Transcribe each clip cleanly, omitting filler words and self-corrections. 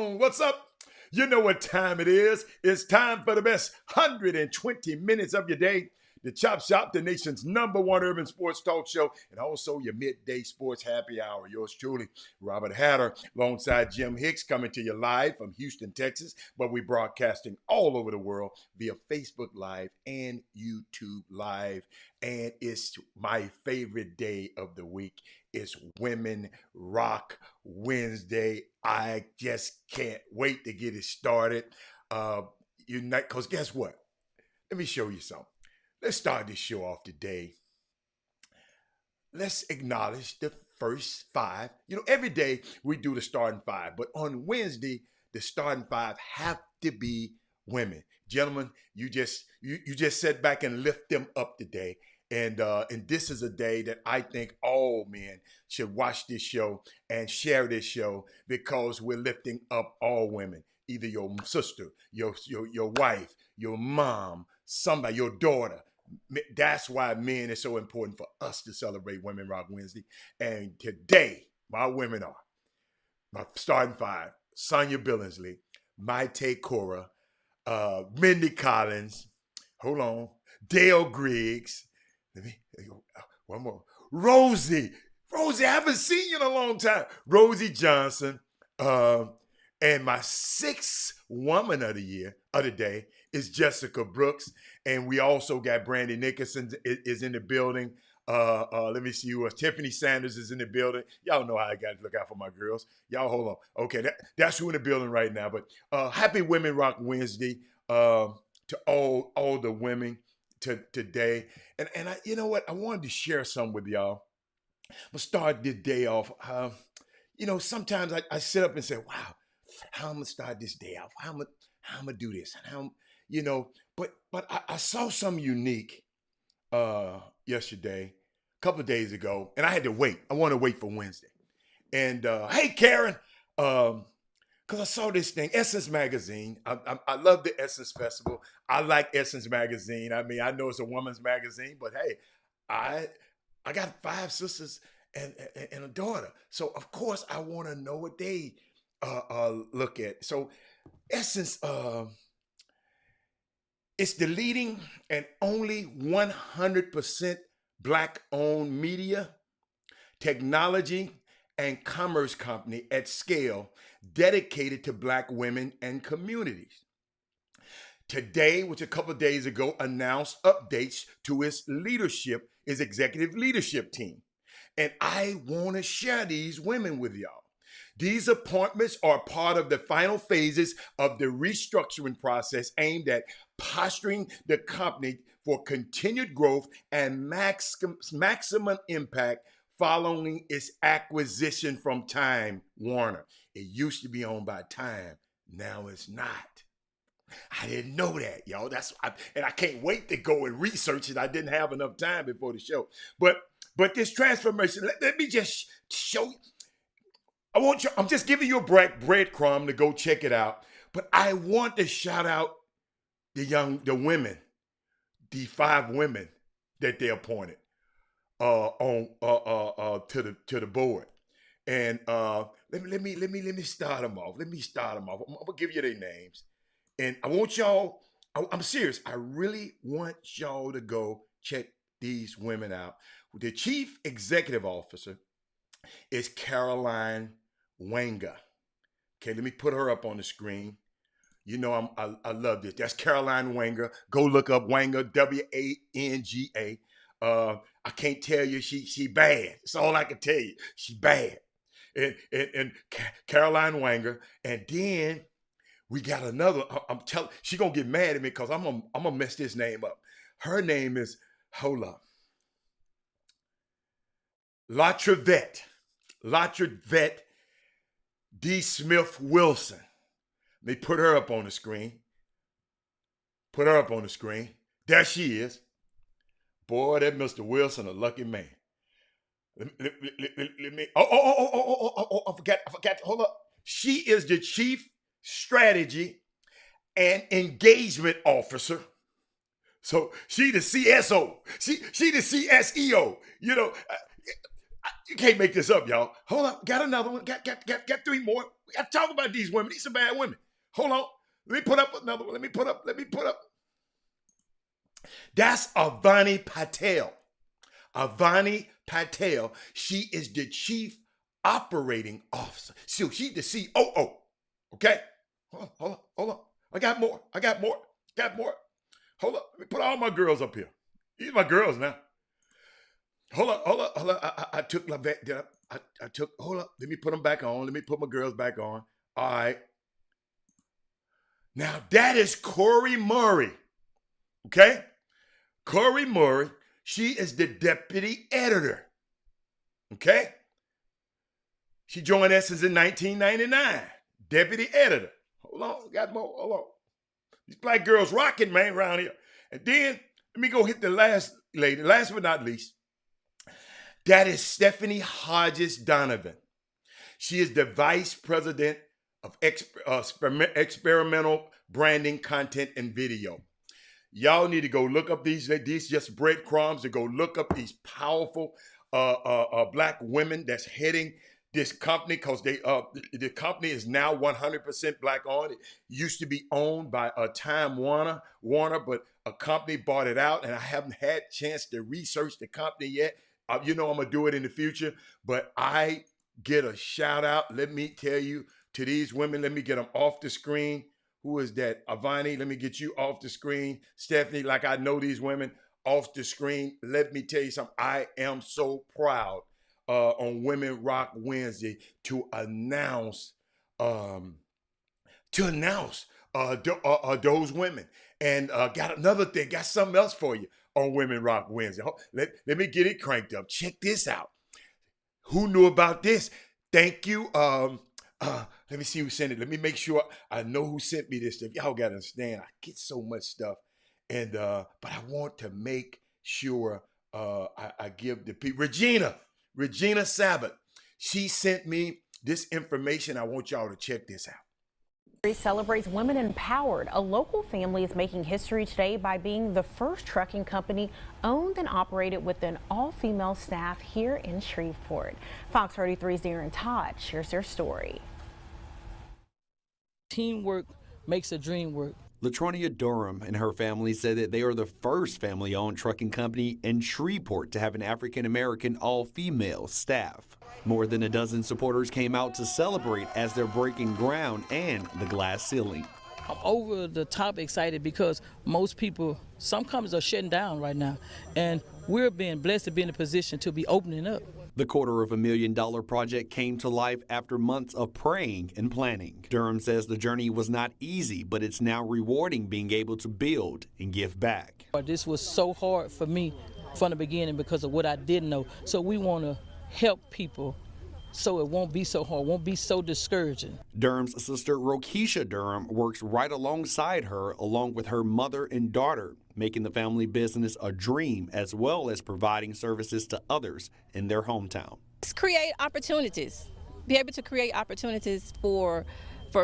on. What's up? You know what time it is. It's time for the best 120 minutes of your day. The Chop Shop, the nation's #1 urban sports talk show, and also your midday sports happy hour. Yours truly, Robert Hatter, alongside Jim Hicks, coming to you live from Houston, Texas. But we're broadcasting all over the world via Facebook Live and YouTube Live. And it's my favorite day of the week. It's Women Rock Wednesday. I just can't wait to get it started. Because guess what? Let me show you something. Let's start this show off today. Let's acknowledge the first five. Every day we do the starting five, but on Wednesday, the starting five have to be women. Gentlemen, you just sit back and lift them up today. And this is a day that I think all men should watch this show and share this show, because we're lifting up all women, either your sister, your wife, your mom, somebody, your daughter. That's why men is so important for us to celebrate Women Rock Wednesday. And today, my women are my starting five: Sonia Billingsley, Maite Cora, Mindy Collins, hold on, Dale Griggs. One more. Rosie, I haven't seen you in a long time. Rosie Johnson. And my sixth woman of the day is Jessica Brooks. And we also got Brandy Nicholson is in the building. Let me see who else. Tiffany Sanders is in the building. Y'all know how I got to look out for my girls. Y'all hold on. Okay, that's who in the building right now. But happy Women Rock Wednesday to all the women today. And you know what? I wanted to share some with y'all. But start this day off. Sometimes I sit up and say, wow, how I'm gonna start this day off? How I'm gonna do this? But I saw something unique yesterday, a couple of days ago, and I had to wait. I want to wait for Wednesday. And hey, Karen, because I saw this thing, Essence Magazine. I love the Essence Festival. I like Essence Magazine. I mean, I know it's a woman's magazine, but hey, I got 5 sisters and a daughter. So, of course, I want to know what they look at. So, Essence, it's the leading and only 100% Black-owned media, technology, and commerce company at scale dedicated to Black women and communities. Today, which a couple of days ago, announced updates to its executive leadership team. And I want to share these women with y'all. These appointments are part of the final phases of the restructuring process aimed at posturing the company for continued growth and maximum impact following its acquisition from Time Warner. It used to be owned by Time. Now it's not. I didn't know that, y'all. And I can't wait to go and research it. I didn't have enough time before the show. But this transformation, let me just show you. I'm just giving you a breadcrumb to go check it out. But I want to shout out the women, the 5 women that they appointed to the board. And let me start them off. I'm gonna give you their names. And I want y'all, I'm serious, I really want y'all to go check these women out. The chief executive officer is Caroline Wenger. Okay, let me put her up on the screen. I love this. That's Caroline Wenger. Go look up Wenger, Wenga. I can't tell you she bad. That's all I can tell you. She bad. And Caroline Wenger. And then we got another. I'm telling. She gonna get mad at me because I'm gonna mess this name up. Her name is, hold up, Latravette D. Smith Wilson. They put her up on the screen. There she is. Boy, that Mr. Wilson a lucky man. Let me. I forgot. Hold up. She is the chief strategy and engagement officer. So she the CSO. She the CSEO. You can't make this up, y'all. Hold on. Got another one. Got 3 more. We got to talk about these women. These are bad women. Hold on. Let me put up another one. Let me put up. That's Avani Patel. Avani Patel. She is the chief operating officer. So she's the COO. Okay? Hold on. I got more. Hold up. Let me put all my girls up here. These are my girls now. Hold up. I took Lavette. I took, hold up. Let me put them back on. Let me put my girls back on. All right. Now that is Corey Murray. Okay? Corey Murray. She is the deputy editor. Okay? She joined Essence in 1999. Deputy editor. Hold on. Got more. Hold on. These black girls rocking, man, around here. And then, let me go hit the last lady. Last but not least. That is Stephanie Hodges Donovan. She is the vice president of experimental branding, content, and video. Y'all need to go look up these just breadcrumbs to go look up these powerful black women that's heading this company, because the company is now 100% black owned. It used to be owned by Time Warner, but a company bought it out, and I haven't had a chance to research the company yet. You know I'm going to do it in the future, but I get a shout out, let me tell you, to these women. Let me get them off the screen. Who is that? Avani, let me get you off the screen. Stephanie, like I know these women, off the screen. Let me tell you something. I am so proud on Women Rock Wednesday to announce those women. And got another thing, got something else for you on Women Rock Wednesday. Let me get it cranked up. Check this out. Who knew about this? Thank you. Let me see who sent it. Let me make sure I know who sent me this stuff. Y'all gotta understand, I get so much stuff. And but I want to make sure I give the people. Regina Sabbath. She sent me this information. I want y'all to check this out. Celebrates Women Empowered. A local family is making history today by being the first trucking company owned and operated with an all-female staff here in Shreveport. Fox 33's Darren Todd shares their story. Teamwork makes a dream work. Latronia Durham and her family said that they are the first family-owned trucking company in Shreveport to have an African-American all-female staff. More than a dozen supporters came out to celebrate as they're breaking ground and the glass ceiling. I'm over the top excited because most people, some companies are shutting down right now, and we're being blessed to be in a position to be opening up. The $250,000 project came to life after months of praying and planning. Durham says the journey was not easy, but it's now rewarding being able to build and give back. This was so hard for me from the beginning because of what I didn't know. So we want to help people so it won't be so hard, won't be so discouraging. Durham's sister, Rokisha Durham, works right alongside her, along with her mother and daughter, making the family business a dream, as well as providing services to others in their hometown. Let's create opportunities, be able to create opportunities for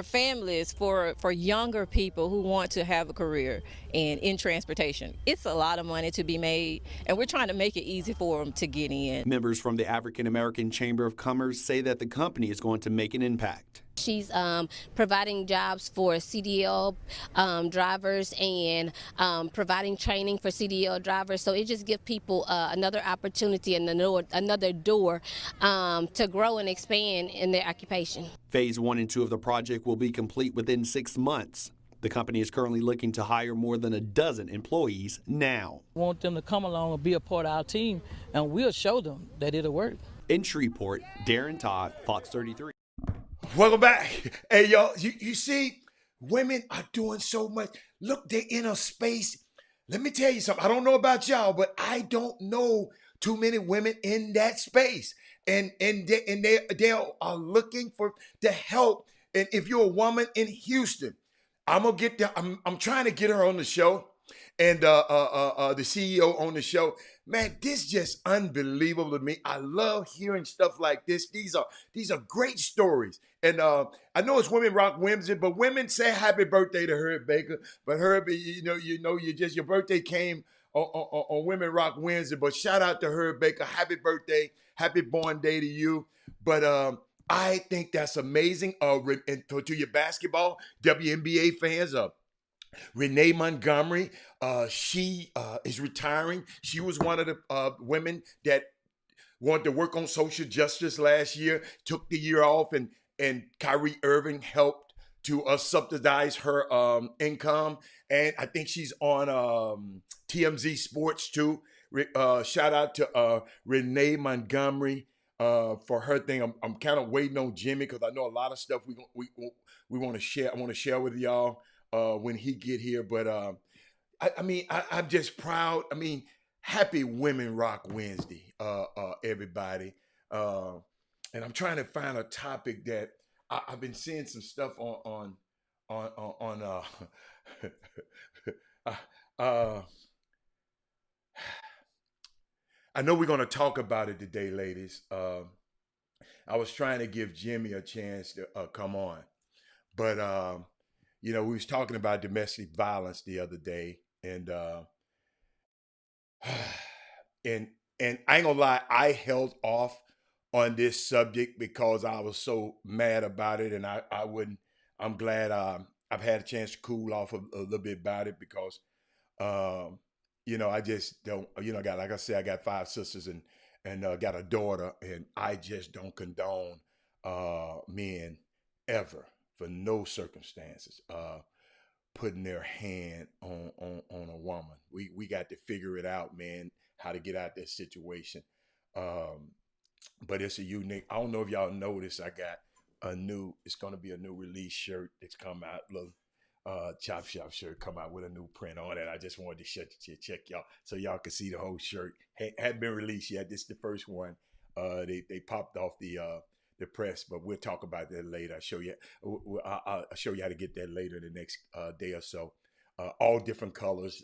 families, for younger people who want to have a career in transportation. It's a lot of money to be made, and we're trying to make it easy for them to get in. Members from the African American Chamber of Commerce say that the company is going to make an impact. She's providing jobs for CDL drivers and providing training for CDL drivers. So it just gives people another opportunity and another door to grow and expand in their occupation. Phase 1 and 2 of the project will be complete within 6 months. The company is currently looking to hire more than a dozen employees now. We want them to come along and be a part of our team, and we'll show them that it'll work. In Shreveport, Darren Todd, Fox 33. Welcome back. Hey, y'all, you see, women are doing so much. Look, they're in a space. Let me tell you something. I don't know about y'all, but I don't know too many women in that space. And they are looking for the help. And if you're a woman in Houston, I'm gonna get there. I'm trying to get her on the show, and the CEO on the show. Man, this is just unbelievable to me. I love hearing stuff like this. These are great stories. And I know it's Women Rock Wednesday, but women say happy birthday to Herb Baker. But Herb, your birthday came on Women Rock Wednesday. But shout out to Herb Baker. Happy birthday. happy born day to you. But I think that's amazing. And to your basketball, WNBA fans, Renee Montgomery, she is retiring. She was one of the women that wanted to work on social justice last year, took the year off, and Kyrie Irving helped to subsidize her income. And I think she's on TMZ Sports too. Shout out to Renee Montgomery for her thing. I'm kind of waiting on Jimmy because I know a lot of stuff we want to share. I want to share with y'all when he get here. But I'm just proud. I mean, happy Women Rock Wednesday, everybody. And I'm trying to find a topic that I've been seeing some stuff on I know we're going to talk about it today, ladies. I was trying to give Jimmy a chance to come on, but we was talking about domestic violence the other day, and and I ain't gonna lie, I held off on this subject because I was so mad about it, and I wouldn't. I'm glad I've had a chance to cool off a little bit about it because I just don't. Like I said, I got 5 sisters and got a daughter, and I just don't condone men ever for no circumstances putting their hand on a woman. We got to figure it out, man, how to get out that situation. But it's a unique. I don't know if y'all noticed. I got it's going to be a new release shirt that's come out. Little Chop Shop shirt come out with a new print on it. I just wanted to check y'all so y'all can see the whole shirt. Hadn't been released yet. This is the first one. They popped off the press, but we'll talk about that later. I'll show you how to get that later in the next day or so. All different colors.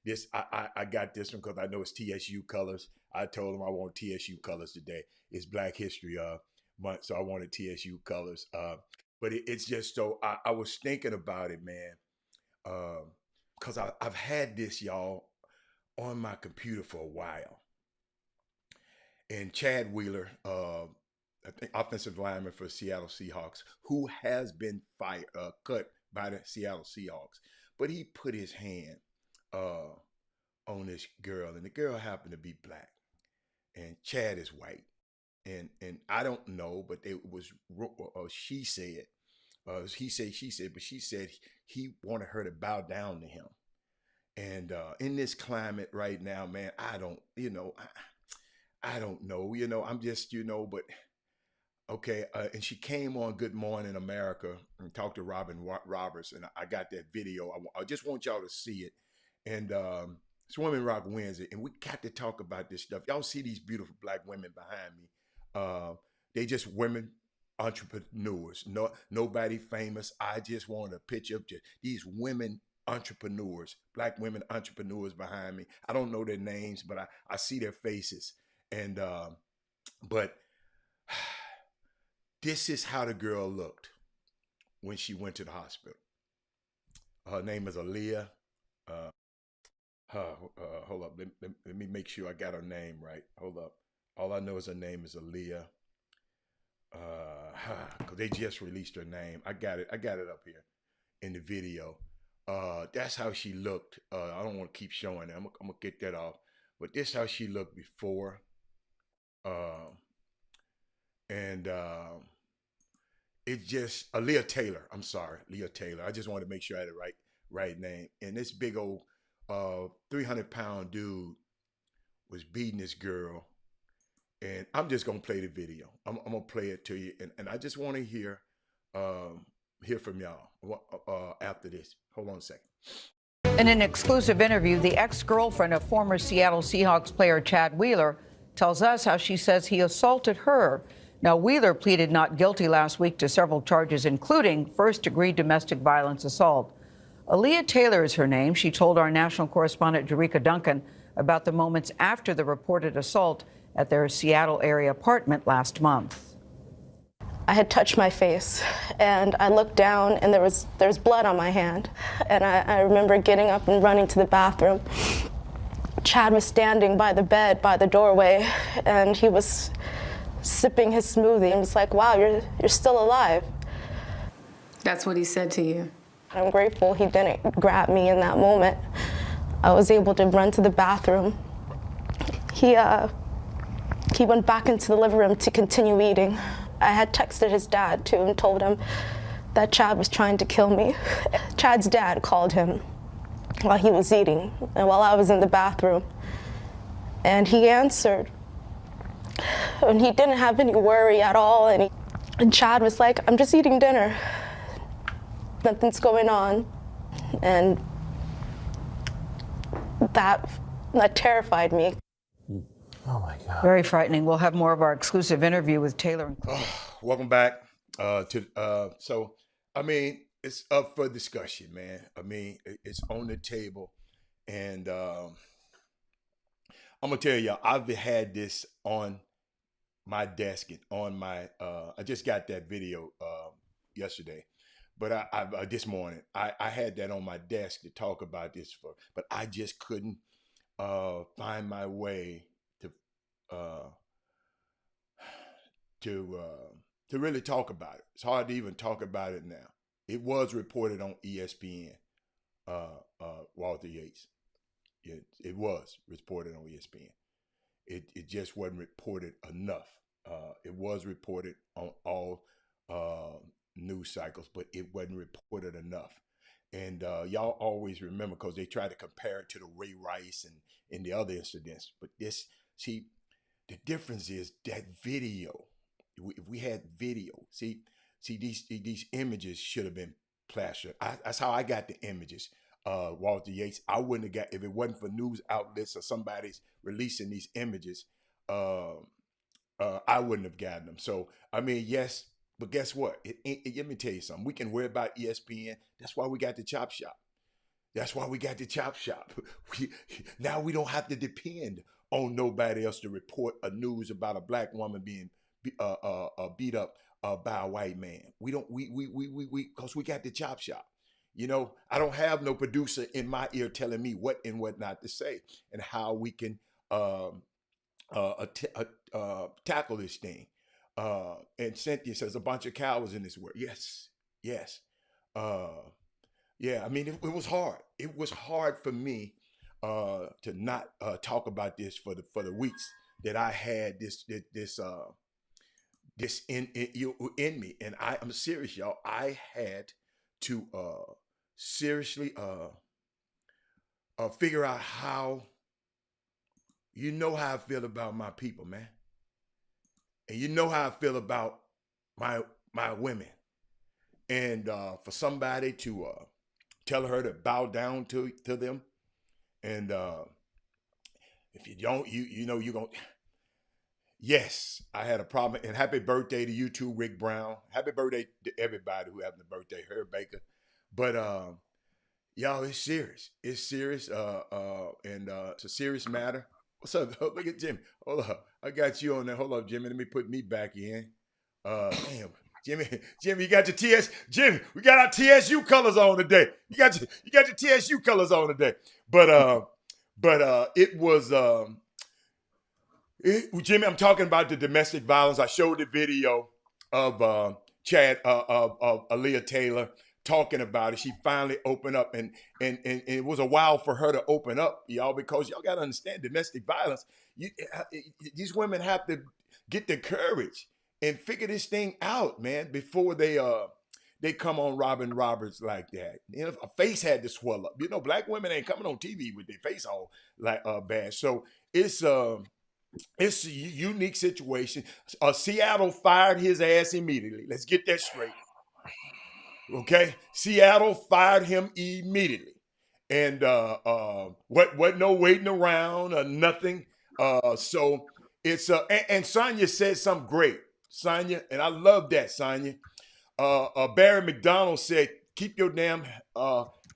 This I got this one because I know it's TSU colors. I told them I want TSU colors today. It's Black History Month, so I wanted TSU colors. But it's just so I was thinking about it, man, because I've had this, y'all, on my computer for a while. And Chad Wheeler, I think offensive lineman for Seattle Seahawks, who has been cut by the Seattle Seahawks, but he put his hand on this girl, and the girl happened to be black, and Chad is white. And I don't know, but it was she said, he said, she said, but she said he wanted her to bow down to him. And in this climate right now, man, I don't know. I'm just, but okay. And she came on Good Morning America and talked to Robin Roberts, and I got that video. I just want y'all to see it. And it's Women Rock Wednesday, and we got to talk about this stuff. Y'all see these beautiful black women behind me. They just women entrepreneurs. No, nobody famous. I just want a picture of just these women entrepreneurs, black women entrepreneurs behind me. I don't know their names, but I see their faces. And but this is how the girl looked when she went to the hospital. Her name is Aaliyah. Hold up. Let me make sure I got her name right. Hold up. All I know is her name is Aaliyah. Cause they just released her name. I got it up here in the video. That's how she looked. I don't want to keep showing it. I'm gonna get that off. But this is how she looked before. It's just Leah Taylor. I'm sorry, Leah Taylor. I just wanted to make sure I had the right name. And this big old 300-pound dude was beating this girl. And I'm just gonna play the video. I'm gonna play it to you, and I just want to hear from y'all after this. Hold on a second. In an exclusive interview, the ex-girlfriend of former Seattle Seahawks player Chad Wheeler tells us how she says he assaulted her. Now, Wheeler pleaded not guilty last week to several charges, including first-degree domestic violence assault. Aaliyah Taylor is her name. She told our national correspondent Jerika Duncan about the moments after the reported assault at their Seattle area apartment last month. I had touched my face, and I looked down, and there was blood on my hand. And I remember getting up and running to the bathroom. Chad was standing by the bed, by the doorway, and he was sipping his smoothie. And it's like, wow, you're still alive. That's what he said to you. I'm grateful he didn't grab me in that moment. I was able to run to the bathroom. He went back into the living room to continue eating. I had texted his dad too and told him that Chad was trying to kill me. Chad's dad called him while he was eating and while I was in the bathroom. And he answered. And he didn't have any worry at all. And Chad was like, I'm just eating dinner. Nothing's going on. And that terrified me. Oh my God. Very frightening. We'll have more of our exclusive interview with Taylor. Welcome back so I mean, it's up for discussion, man. I mean, it's on the table, and I'm gonna tell y'all, I've had this on my desk and on my I just got that video yesterday, but I this morning I had that on my desk to talk about this but I just couldn't find my way to really talk about it. It's hard to even talk about it now. It was reported on ESPN, Walter Yates. It was reported on ESPN. It just wasn't reported enough. It was reported on all news cycles, but it wasn't reported enough. And y'all always remember, because they try to compare it to the Ray Rice and the other incidents. But see, the difference is that video. If we had video, see these images should have been plastered. That's how I got the images. Walter Yates, I wouldn't have got, if it wasn't for news outlets or somebody's releasing these images, I wouldn't have gotten them. So I mean, yes, but guess what? Let me tell you something. We can worry about ESPN. That's why we got the Chop Shop. That's why we got the Chop Shop. Now we don't have to depend on nobody else to report a news about a black woman being beat up by a white man. We because we got the Chop Shop. You know, I don't have no producer in my ear telling me what and what not to say and how we can tackle this thing. And Cynthia says a bunch of cowards in this world. Yes. Yeah, I mean, it was hard. It was hard for me to not talk about this for the weeks that I had this in me. And I'm serious, y'all. I had to seriously figure out how, how I feel about my people, man. And you know how I feel about my women. And for somebody to tell her to bow down to them. And if you don't, you're going to. Yes, I had a problem. And happy birthday to you too, Rick Brown. Happy birthday to everybody who having a birthday, Herb Baker. But y'all, it's serious. It's serious. And it's a serious matter. What's up? Oh, look at Jimmy. Hold up. I got you on there. Hold up, Jimmy. Let me put me back in. Damn. Jimmy, you got your Jimmy, we got our TSU colors on today. You got your TSU colors on today. But it was Jimmy, I'm talking about the domestic violence. I showed the video of Aaliyah Taylor talking about it. She finally opened up, and it was a while for her to open up, y'all, because y'all got to understand domestic violence. These women have to get the courage and figure this thing out, man, before they come on Robin Roberts like that. A face had to swell up. Black women ain't coming on TV with their face all like bad. So it's a unique situation. Seattle fired his ass immediately. Let's get that straight. Okay, Seattle fired him immediately, and what no waiting around or nothing. So it's and Sonya said something great. Sonya, and I love that, Sonya. Barry McDonald said, keep your damn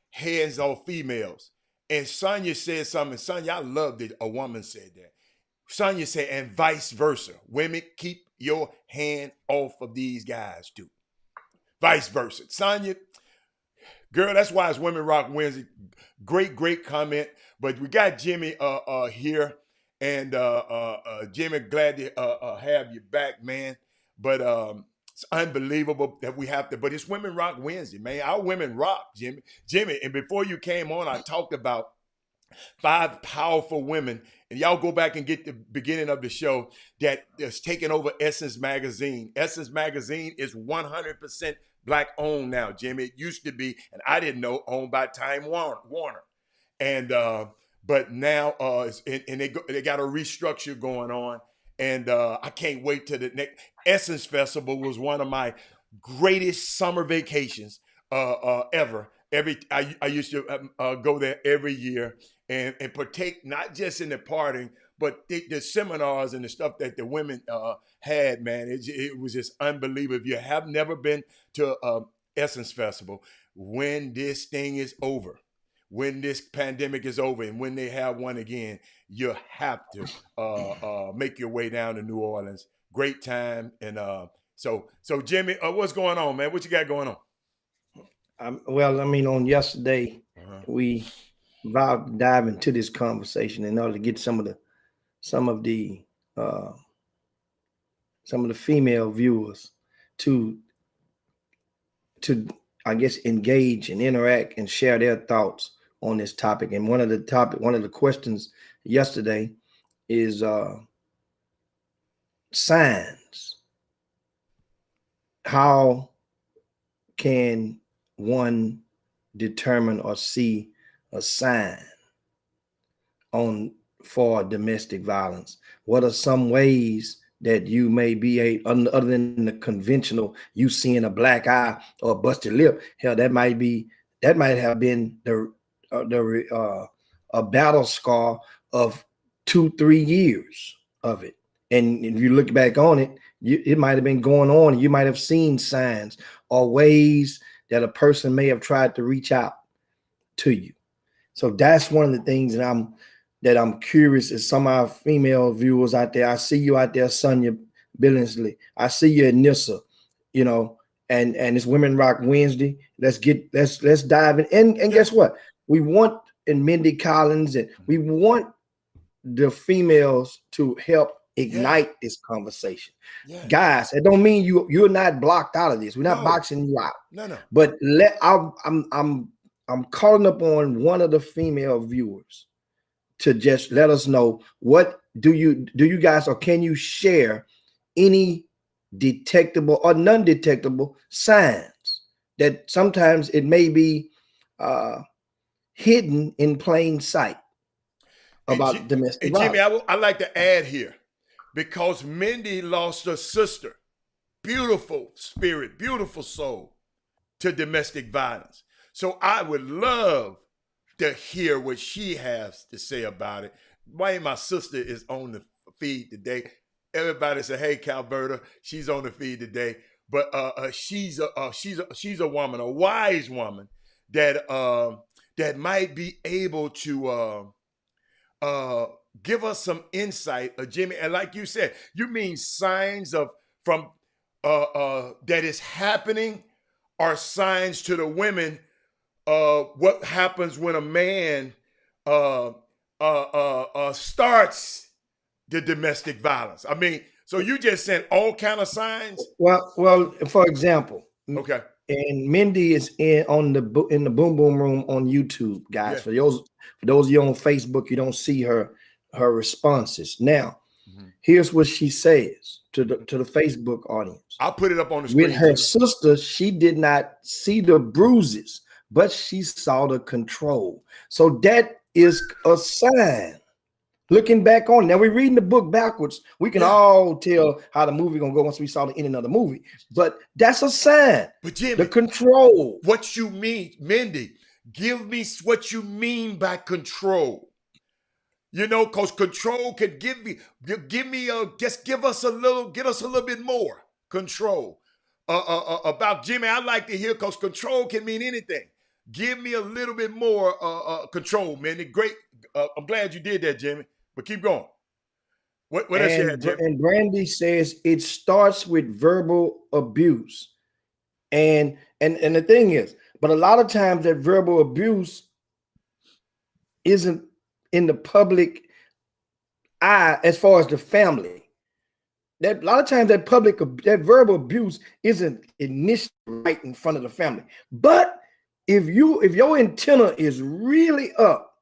hands off females. And Sonya said something. Sonya, I love that a woman said that. Sonya said, and vice versa. Women, keep your hand off of these guys too. Vice versa. Sonya, girl, that's why it's Women Rock Wednesday. Great comment. But we got Jimmy here. And Jimmy, glad to have you back, man. But it's unbelievable that we have to. But it's Women Rock Wednesday, man. Our women rock, Jimmy. Jimmy, and before you came on, I talked about 5 powerful women, and y'all go back and get the beginning of the show that is taking over Essence Magazine. Essence Magazine is 100% black owned now, Jimmy. It used to be, and I didn't know, owned by Time Warner. And but now and they got a restructure going on, and I can't wait till the next Essence Festival. Was one of my greatest summer vacations ever. I used to go there every year and partake not just in the partying, but the seminars and the stuff that the women had. Man, it was just unbelievable. If you have never been to Essence Festival, when this thing is over, when this pandemic is over, and when they have one again, you have to make your way down to New Orleans. Great time. And so Jimmy, what's going on, man? What you got going on? Well, I mean, on yesterday, we vowed to dive into this conversation in order to get some of the female viewers to I guess engage and interact and share their thoughts on this topic. And one of the questions yesterday is signs. How can one determine or see a sign for domestic violence? What are some ways that you may be other than the conventional, you seeing a black eye or a busted lip? Hell, that might have been a battle scar of 2-3 years of it. And if you look back on it, it might have been going on, and you might have seen signs or ways that a person may have tried to reach out to you. So that's one of the things that I'm curious, is some of our female viewers out there. I see you out there, Sonia Billingsley. I see you, Anissa, and it's Women Rock Wednesday. Let's dive in. And guess what? We want, and Mindy Collins, and we want the females to help ignite this conversation. Guys, it don't mean you're not blocked out of this. We're not boxing you out. No. But I'm calling upon one of the female viewers to just let us know, what do you guys, or can you share any detectable or non-detectable signs that sometimes it may be hidden in plain sight about domestic violence? Jimmy, I like to add here, because Mindy lost her sister, beautiful spirit, beautiful soul, to domestic violence. So I would love to hear what she has to say about it. Why my sister is on the feed today. Everybody say, "Hey, Calverta, she's on the feed today." But she's a woman, a wise woman that might be able to give us some insight, Jimmy. And like you said, you mean signs from that is happening, are signs to the women. What happens when a man starts the domestic violence? I mean, so you just sent all kind of signs. Well, for example, okay. And Mindy is in the Boom Boom Room on YouTube, guys. For those of you on Facebook, you don't see her responses. Now, here's what she says to the Facebook audience. I'll put it up on the screen. With her sister, she did not see the bruises, but she saw the control. So that is a sign. Looking back on, now we're reading the book backwards. We can all tell how the movie gonna go once we saw the ending of the movie. But that's a sign. But Jimmy, the control. What you mean, Mindy? Give me what you mean by control. Because control could give us a little bit more control. About Jimmy, I like to hear, because control can mean anything. Give me a little bit more control, man. Great. I'm glad you did that, Jimmy. But keep going. What else you had, Jimmy? And Brandy says it starts with verbal abuse. And the thing is, but a lot of times that verbal abuse isn't in the public as far as the family, that a lot of times that verbal abuse isn't initially right in front of the family. But if your antenna is really up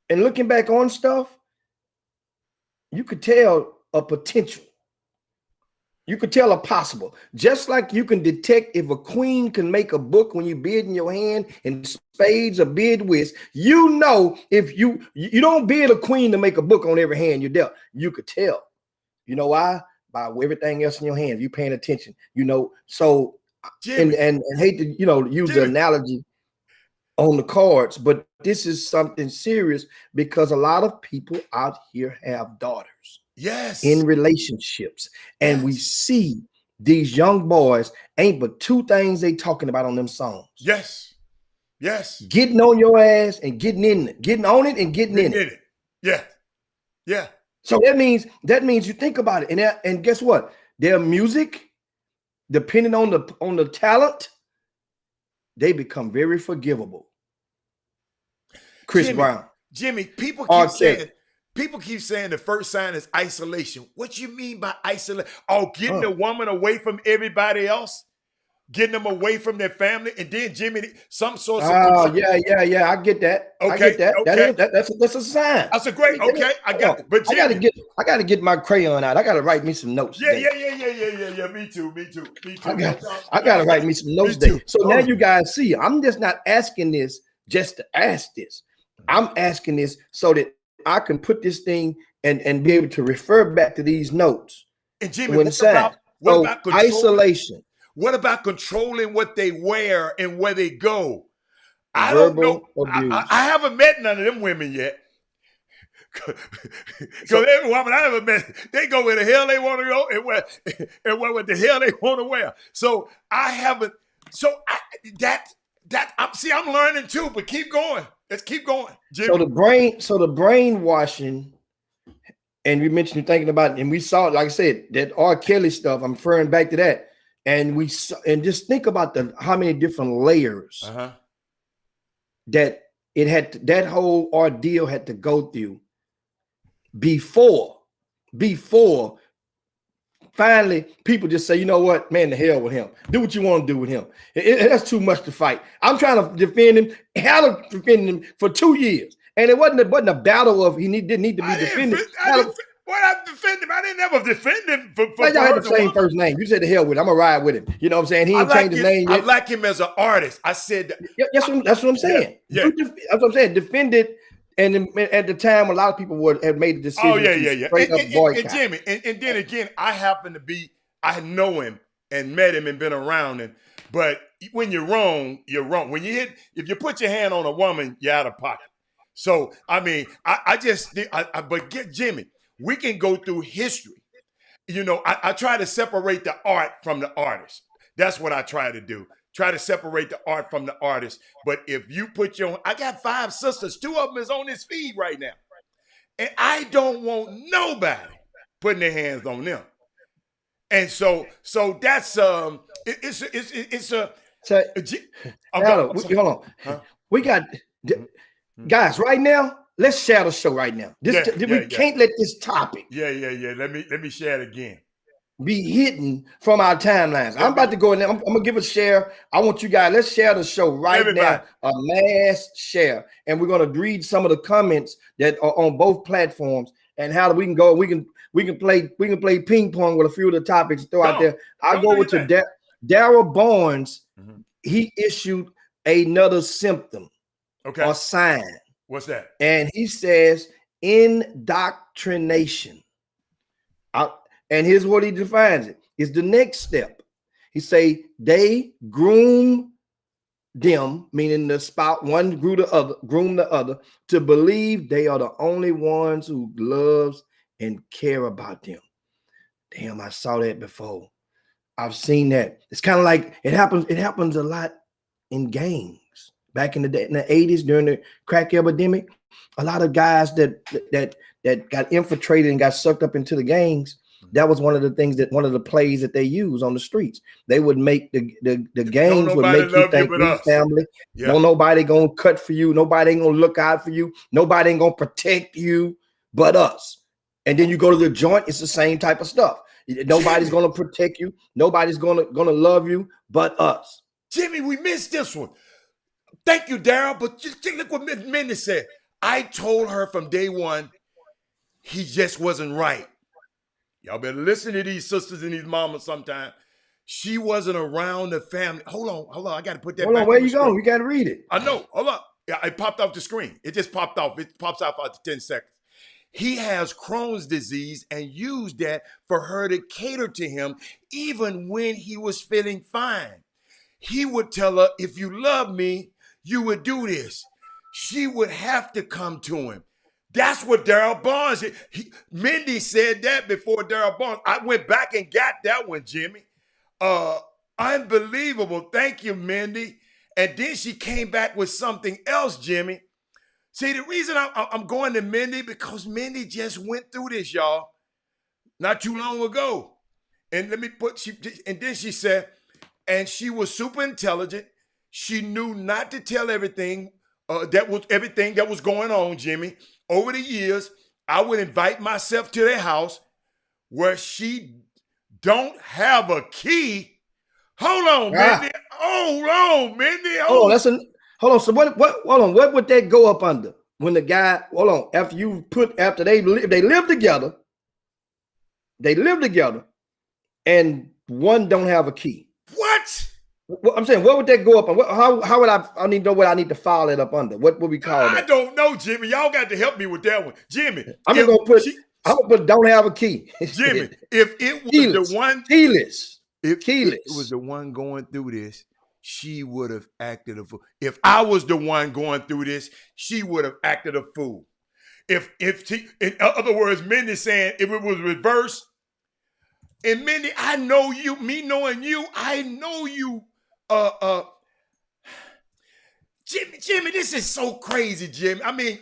and looking back on stuff, you could tell a potential. You could tell a possible. Just like you can detect if a queen can make a book when you bid in your hand and spades or bid whist. You know, if you don't bid a queen to make a book on every hand you dealt, you could tell. You know why? By everything else in your hand. If you paying attention, you know. So Jimmy, and hate to use the analogy on the cards, but this is something serious because a lot of people out here have daughters. Yes. In relationships. And we see these young boys ain't but two things they talking about on them songs. Yes. Yes. Getting on your ass and getting in it. Getting on it and getting in it. Yeah. Yeah. So that means you think about it. And guess what? Their music, depending on the talent, they become very forgivable. Chris Brown. Jimmy, people keep saying the first sign is isolation. What you mean by isolation? Oh, getting a woman away from everybody else, getting them away from their family, and then Jimmy, some sorts of control. Yeah. I get that. Okay, I get that. Okay. That's a sign. That's a great. Okay, I got it. But Jimmy, I gotta get my crayon out. I gotta write me some notes. Yeah. Me too. I gotta write me some notes today. So now you guys see, I'm just not asking this just to ask this. I'm asking this so that I can put this thing and be able to refer back to these notes. And Jimmy, what about isolation? What about controlling what they wear and where they go? I Verbal don't know. Abuse. I haven't met none of them women yet. Because every woman I ever met, they go where the hell they want to go and where the hell they want to wear. So I haven't. So I'm learning too. But keep going. Let's keep going, Jimmy. So the brainwashing, and we mentioned you're thinking about, and we saw, like I said, that R. Kelly stuff. I'm referring back to that, and just think about how many different layers that it had. That whole ordeal had to go through before finally people just say, you know what, man, the hell with him. Do what you want to do with him. That's too much to fight. I'm trying to defend him. Had to defend him for 2 years, and it wasn't a battle of didn't need to be defended. I defend him. I didn't ever defend him for y'all had the same first name. You said the hell with him. I'm gonna ride with him. You know what I'm saying? He ain't changed his name yet. I like him as an artist. I said that. That's what I'm saying. Yeah. That's what I'm saying. Defended. And at the time, a lot of people had made the decision. Oh, yeah. Straight up boycott. And Jimmy, and then again, I know him and met him and been around him. But when you're wrong, you're wrong. If you put your hand on a woman, you're out of pocket. So, I mean, but Jimmy, we can go through history. You know, I try to separate the art from the artist. That's what I try to do. Try to separate the art from the artist. But if you put I got 5 sisters. 2 of them is on this feed right now. And I don't want nobody putting their hands on them. And so that's hold on. Huh? We got guys right now. Let's share the show right now. We can't let this topic. Yeah. Let me share it again. Be hidden from our timelines. I'm about to go in there. I'm gonna give a share. I want you guys, let's share the show right now. A mass share. And we're gonna read some of the comments that are on both platforms and how we can go. We can play ping pong with a few of the topics out there. I'll go with Daryl Barnes. He issued another symptom or sign. What's that? And he says indoctrination. And here's what he defines it. It's the next step. He say they groom them, meaning the spouse, one groom the other, to believe they are the only ones who loves and care about them. Damn, I saw that before. I've seen that. It's kind of like it happens a lot in gangs. Back in the day, in the 80s, during the crack epidemic, a lot of guys that got infiltrated and got sucked up into the gangs. That was one of the plays that they use on the streets. They would make the gangs would make you think your family. Don't nobody gonna cut for you. Nobody ain't gonna look out for you. Nobody ain't gonna protect you. but us. And then you go to the joint, it's the same type of stuff. Nobody's going to protect you. Nobody's going to love you but us. Jimmy, we missed this one. Thank you, Daryl. But just look what Mindy said. I told her from day one, he just wasn't right. Y'all better listen to these sisters and these mamas sometime. She wasn't around the family. Hold on. I got to put that back. Where you going? You got to read it. I know. Hold up. Yeah, it popped off the screen. It just popped off. It pops off after 10 seconds. He has Crohn's disease and used that for her to cater to him even when he was feeling fine. He would tell her, if you love me, you would do this. She would have to come to him. That's what Daryl Barnes said. Mindy said that before Daryl Barnes. I went back and got that one, Jimmy. Unbelievable. Thank you, Mindy. And then she came back with something else, Jimmy. See, the reason I'm going to Mindy, because Mindy just went through this, y'all, not too long ago. And then she said, and she was super intelligent. She knew not to tell everything that was going on, Jimmy. Over the years, I would invite myself to their house where she don't have a key. Hold on, Mindy. Hold on, Mindy. Hold on. Hold on. So what would that go up under when the guy, after they live together, and one don't have a key. What? I'm saying, what would that go up on? How would I need to know what I need to file it up under? What would we call that? I don't know, Jimmy. Y'all got to help me with that one. Jimmy. I'm gonna put don't have a key. Jimmy, if it was the one keyless. If it was the one going through this, she would have acted a fool. If I was the one going through this, she would have acted a fool. In other words, Mindy saying if it was reversed, and Mindy, I know you, me knowing you, I know you, Jimmy, this is so crazy, Jimmy. I mean,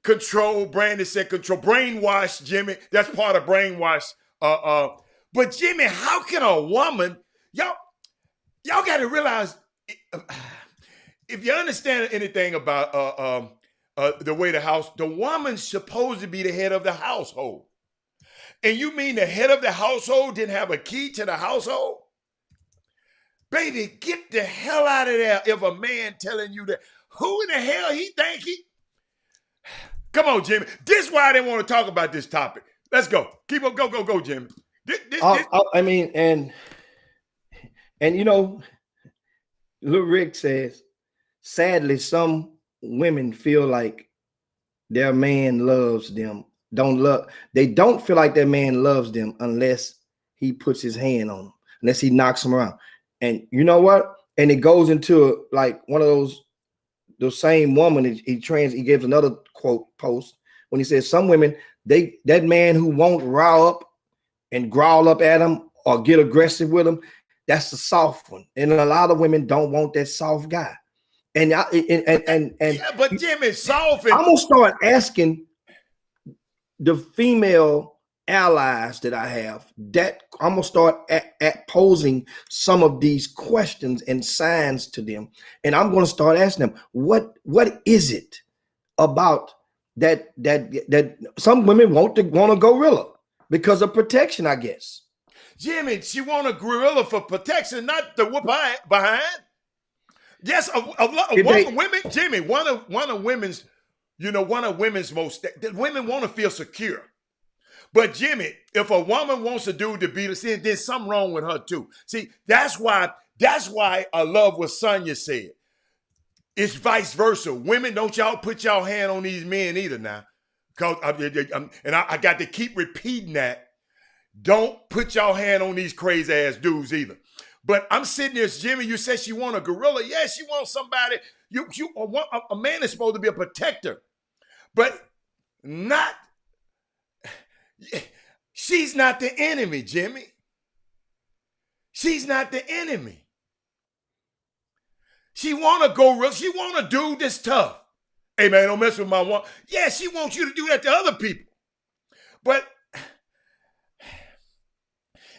control, Brandon said control, brainwash, Jimmy, that's part of brainwash, but Jimmy, how can a woman, y'all got to realize, if you understand anything about the way the woman's supposed to be the head of the household. And you mean the head of the household didn't have a key to the household? Baby, get the hell out of there if a man telling you that. Who in the hell he think he? Come on, Jimmy. This is why I didn't want to talk about this topic. Let's go. Keep up. Go, Jimmy. I mean, and Lil Rick says, sadly, some women feel like their man loves them. They don't feel like their man loves them unless he puts his hand on them, unless he knocks them around. And you know what? And it goes into like one of the same woman. He gives another quote post when he says some women, that man who won't rile up and growl up at him or get aggressive with him, that's the soft one. And a lot of women don't want that soft guy. But Jimmy, soft. I'm gonna start asking the female allies that I have, that I'm gonna start at posing some of these questions and signs to them, and I'm gonna start asking them, what is it about that some women want a gorilla because of protection, I guess. Jimmy, she want a gorilla for protection, not to whoop behind. Yes, women, Jimmy, one of women's most, women want to feel secure. But Jimmy, if a woman wants a dude to beat her, see, there's something wrong with her too. See, that's why I love what Sonya said. It's vice versa. Women, don't y'all put y'all hand on these men either now. I got to keep repeating that. Don't put y'all hand on these crazy ass dudes either. But I'm sitting there, Jimmy, you said she want a gorilla. Yeah, she wants somebody. A man is supposed to be a protector. But she's not the enemy, Jimmy. She's not the enemy. She want a gorilla. She want a dude that's tough. Hey, man, don't mess with my one. Yeah, she wants you to do that to other people. But,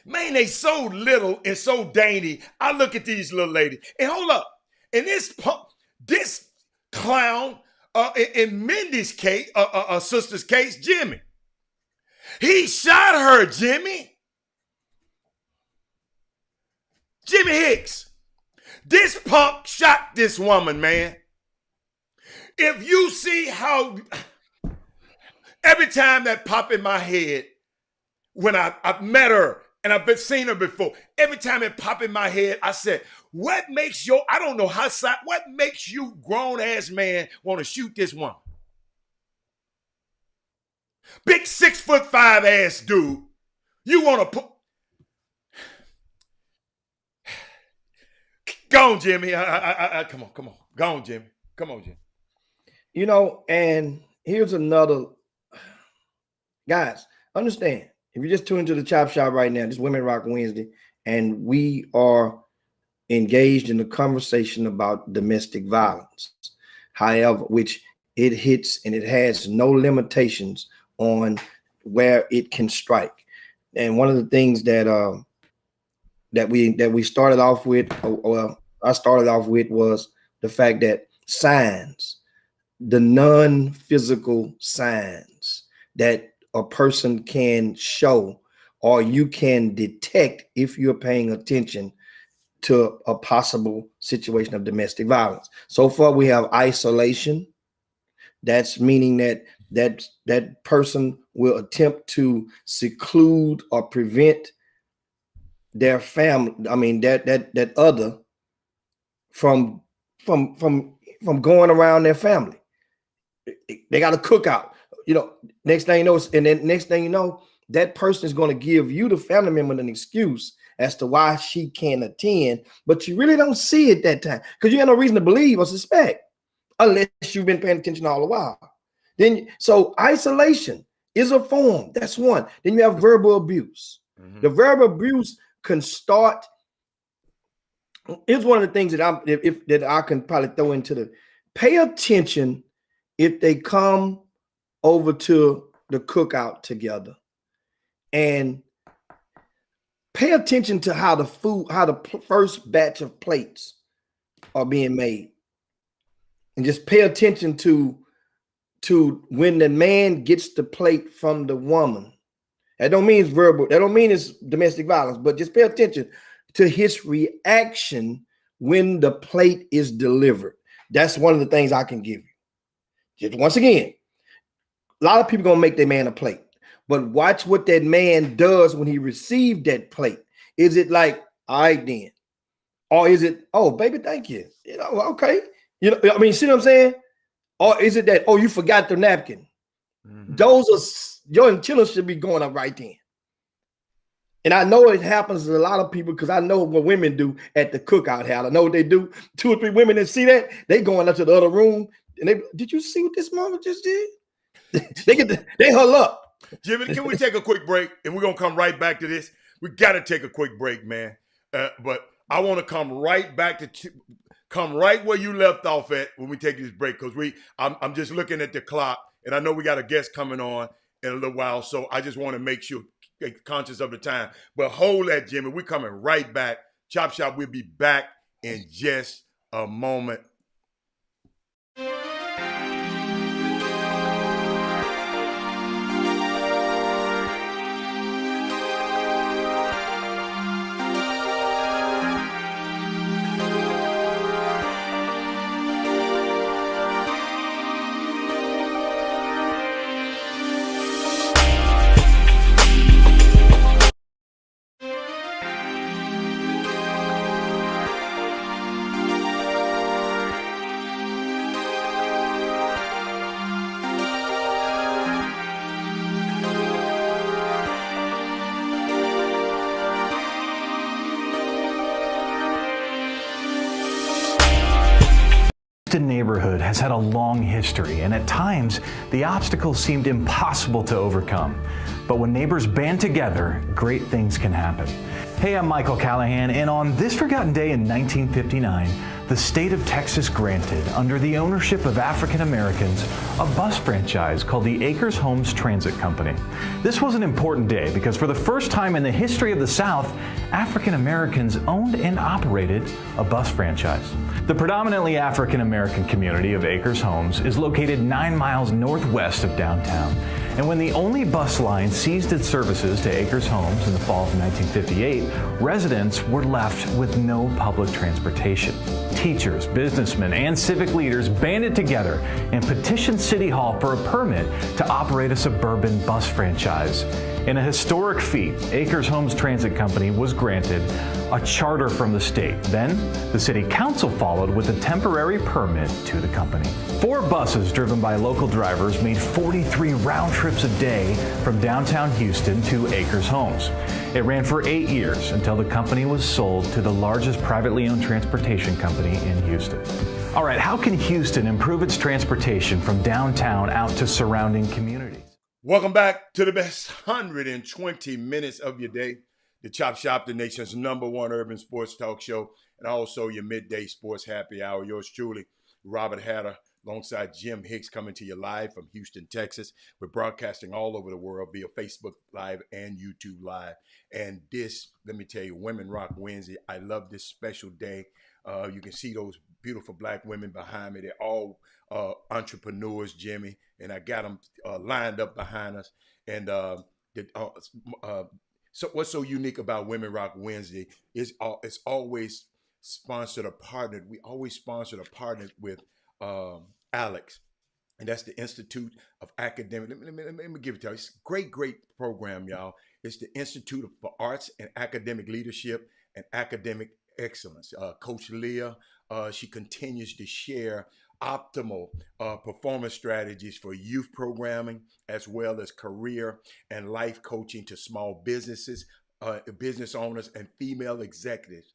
man, they so little and so dainty. I look at these little ladies. And hold up. In this clown, in Mindy's case, sister's case, Jimmy, He shot her, Jimmy. Jimmy Hicks. This punk shot this woman, man. If you see how every time that pop in my head, when I've met her and I've seen her before, every time it pop in my head, I said, what makes I don't know how, what makes you grown ass man want to shoot this woman? Big 6'5" ass dude. You want to put, go on, Jimmy. Come on. Go on, Jimmy. Come on, Jimmy. You know, and here's another, guys, understand, if you just tune into the Chop Shop right now, this Women Rock Wednesday, and we are engaged in a conversation about domestic violence. However, which it hits and it has no limitations on where it can strike. And one of the things that we started off with, or I started off with, was the fact that signs, the non-physical signs that a person can show or you can detect if you're paying attention to a possible situation of domestic violence. So far, we have isolation. That's meaning that person will attempt to seclude or prevent their family, that other from going around their family. They got a cookout, next thing you know, and then next thing you know, that person is going to give you, the family member, an excuse as to why she can't attend, but you really don't see it that time because you have no reason to believe or suspect unless you've been paying attention all the while. So isolation is a form. That's one. Then you have verbal abuse. Mm-hmm. The verbal abuse can start. Here's one of the things that I can probably throw into pay attention if they come over to the cookout together, and pay attention to how the first batch of plates are being made, and just pay attention to when the man gets the plate from the woman. That don't mean it's verbal. That don't mean it's domestic violence, but just pay attention to his reaction when the plate is delivered. That's one of the things I can give you. Just once again, a lot of people gonna make their man a plate, but watch what that man does when he received that plate. Is it like, all right then? Or is it, oh, baby, thank you. Okay. See what I'm saying? Or is it that, oh, you forgot the napkin? Mm-hmm. Those are, your antennas should be going up right then. And I know it happens to a lot of people because I know what women do at the cookout house. I know what they do. 2 or 3 women that see that, they going up to the other room and did you see what this mama just did? they huddle up. Jimmy, can we take a quick break? And we're going to come right back to this. We got to take a quick break, man. But I want to come right back come right where you left off at when we take this break, because I'm just looking at the clock, and I know we got a guest coming on in a little while, so I just want to make sure, conscious of the time. But hold that, Jimmy. We're coming right back. Chop Shop, we'll be back in just a moment. Neighborhood has had a long history, and at times the obstacles seemed impossible to overcome. But when neighbors band together, great things can happen. Hey, I'm Michael Callahan, and on this forgotten day in 1959, the state of Texas granted, under the ownership of African Americans, a bus franchise called the Acres Homes Transit Company. This was an important day because for the first time in the history of the South, African Americans owned and operated a bus franchise. The predominantly African American community of Acres Homes is located 9 miles northwest of downtown. And when the only bus line ceased its services to Acres Homes in the fall of 1958, residents were left with no public transportation. Teachers, businessmen, and civic leaders banded together and petitioned City Hall for a permit to operate a suburban bus franchise. In a historic feat, Acres Homes Transit Company was granted a charter from the state. Then, the City Council followed with a temporary permit to the company. 4 buses driven by local drivers made 43 round trips a day from downtown Houston to Acres Homes. It ran for 8 years until the company was sold to the largest privately owned transportation company in Houston. All right, how can Houston improve its transportation from downtown out to surrounding communities? Welcome back to the best 120 minutes of your day. The Chop Shop, the nation's #1 urban sports talk show, and also your midday sports happy hour. Yours truly, Robert Hatter, alongside Jim Hicks, coming to you live from Houston, Texas. We're broadcasting all over the world via Facebook Live and YouTube Live. And this, let me tell you, Women Rock Wednesday. I love this special day. You can see those beautiful black women behind me. They're all entrepreneurs, Jimmy, and I got them lined up behind us. And so what's so unique about Women Rock Wednesday is it's always sponsored or partnered. We always sponsored or partnered with Alex, and that's the Institute of Academic. Let me give it to you. It's a great program, y'all. It's the Institute for Arts and Academic Leadership and Academic Excellence. Coach Leah, she continues to share optimal performance strategies for youth programming, as well as career and life coaching to small businesses, business owners, and female executives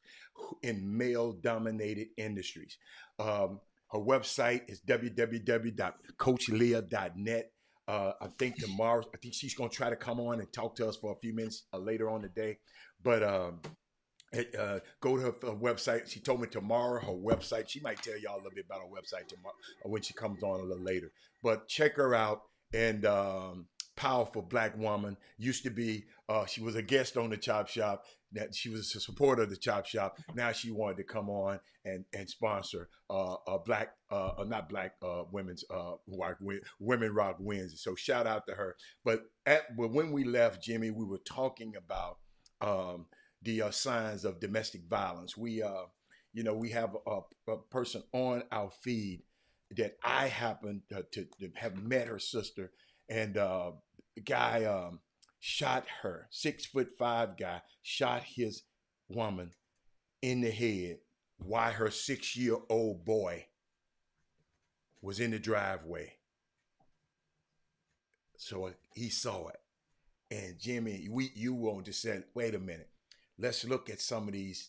in male-dominated industries. Her website is www.coachleah.net. I think tomorrow, she's going to try to come on and talk to us for a few minutes later on today. But go to her website. She told me tomorrow her website. She might tell y'all a little bit about her website tomorrow or when she comes on a little later. But check her out. And powerful black woman. Used to be, she was a guest on the Chop Shop. That she was a supporter of the Chop Shop. Now she wanted to come on and sponsor women's Women Rock Wednesday. So shout out to her. But when we left, Jimmy, we were talking about the signs of domestic violence. We have a person on our feed that I happen to have met her sister, and the guy shot her. 6'5" guy shot his woman in the head while her 6-year-old boy was in the driveway. So he saw it, and Jimmy, you want to say, wait a minute. Let's look at some of these,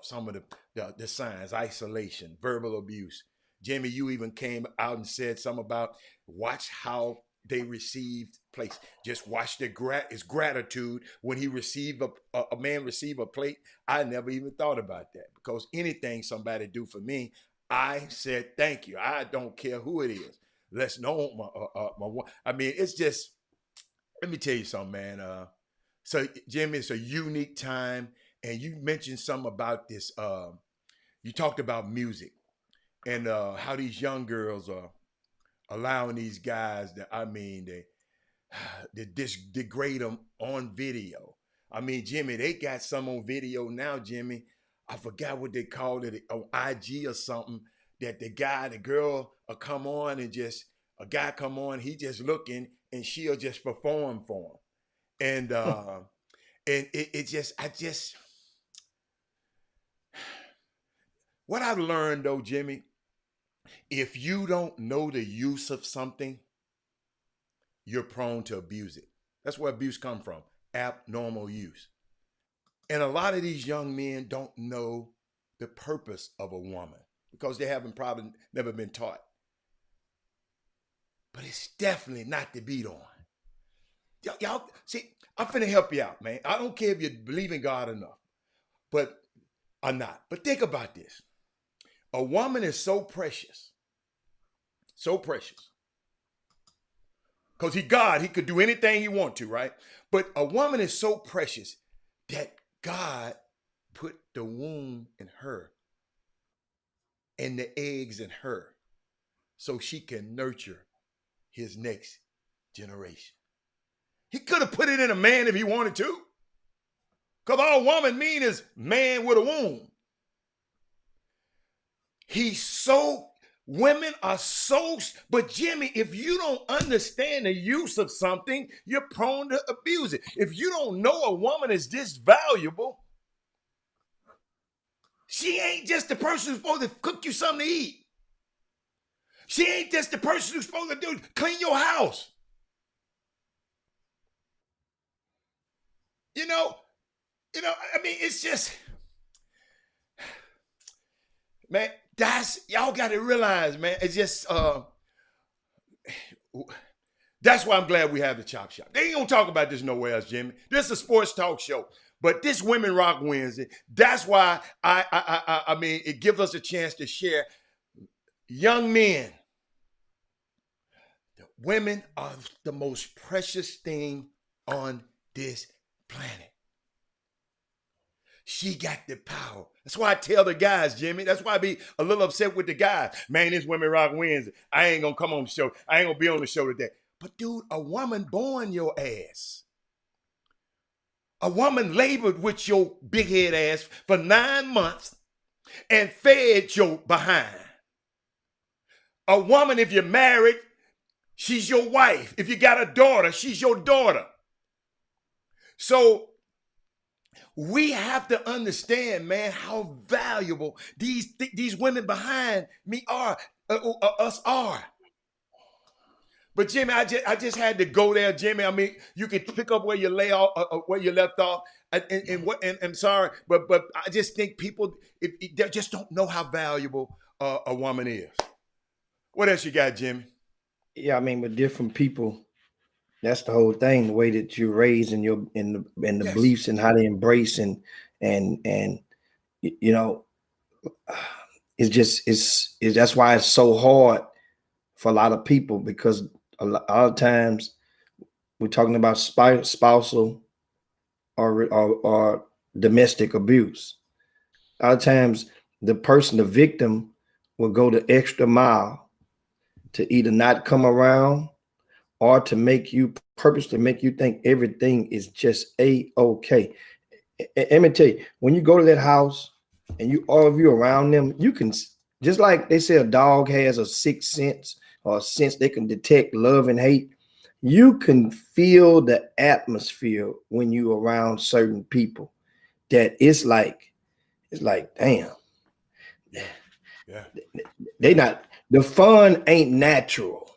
some of the signs: isolation, verbal abuse. Jimmy, you even came out and said something about watch how they received place. Just watch his gratitude when he received a man receive a plate. I never even thought about that, because anything somebody do for me, I said thank you. I don't care who it is. Let's know I mean, it's just. Let me tell you something, man. So, Jimmy, it's a unique time, and you mentioned something about this. You talked about music and how these young girls are allowing these guys they degrade them on video. I mean, Jimmy, they got some on video now, Jimmy. I forgot what they called it on IG or something. That the girl will come on and a guy come on, he just looking, and she'll just perform for him. And what I've learned though, Jimmy, if you don't know the use of something, you're prone to abuse it. That's where abuse comes from, abnormal use. And a lot of these young men don't know the purpose of a woman because they haven't probably never been taught. But it's definitely not to beat on. Y'all, see, I'm finna help you out, man. I don't care if you believe in God enough, or not. But think about this. A woman is so precious. Because God, he could do anything he want to, right? But a woman is so precious that God put the womb in her and the eggs in her so she can nurture his next generation. He could have put it in a man if he wanted to. Because all woman mean is man with a womb. Women are so, but Jimmy, if you don't understand the use of something, you're prone to abuse it. If you don't know a woman is this valuable, she ain't just the person who's supposed to cook you something to eat. She ain't just the person who's supposed to clean your house. I mean, it's just, man, y'all got to realize, man, it's just, that's why I'm glad we have the Chop Shop. They ain't gonna talk about this nowhere else, Jimmy. This is a sports talk show. But this Women Rock Wednesday, that's why I mean, it gives us a chance to share. Young men, women are the most precious thing on this planet. She got the power. That's why I tell the guys, Jimmy. That's why I be a little upset with the guys. Man, this Women Rock Wednesday. I ain't gonna come on the show. I ain't gonna be on the show today. But dude, a woman born your ass. A woman labored with your big head ass for 9 months and fed your behind. A woman, if you're married, she's your wife. If you got a daughter, she's your daughter. So we have to understand, man, how valuable these women behind me are, us are. But Jimmy, I just had to go there, Jimmy. I mean, you can pick up where you where you left off. And sorry, but I just think people they just don't know how valuable a woman is. What else you got, Jimmy? Yeah, I mean, with different people, that's the whole thing. The way that you're raised and the Yes. beliefs and how they embrace and you know, it's that's why it's so hard for a lot of people, because a lot of times we're talking about spousal or domestic abuse. A lot of times the victim will go the extra mile to either not come around or to make you think everything is just a-okay. Let me tell you, when you go to that house and all of you around them, you can, just like they say a dog has a sixth sense or a sense they can detect love and hate, you can feel the atmosphere when you around certain people, that it's like, damn. Yeah. The fun ain't natural.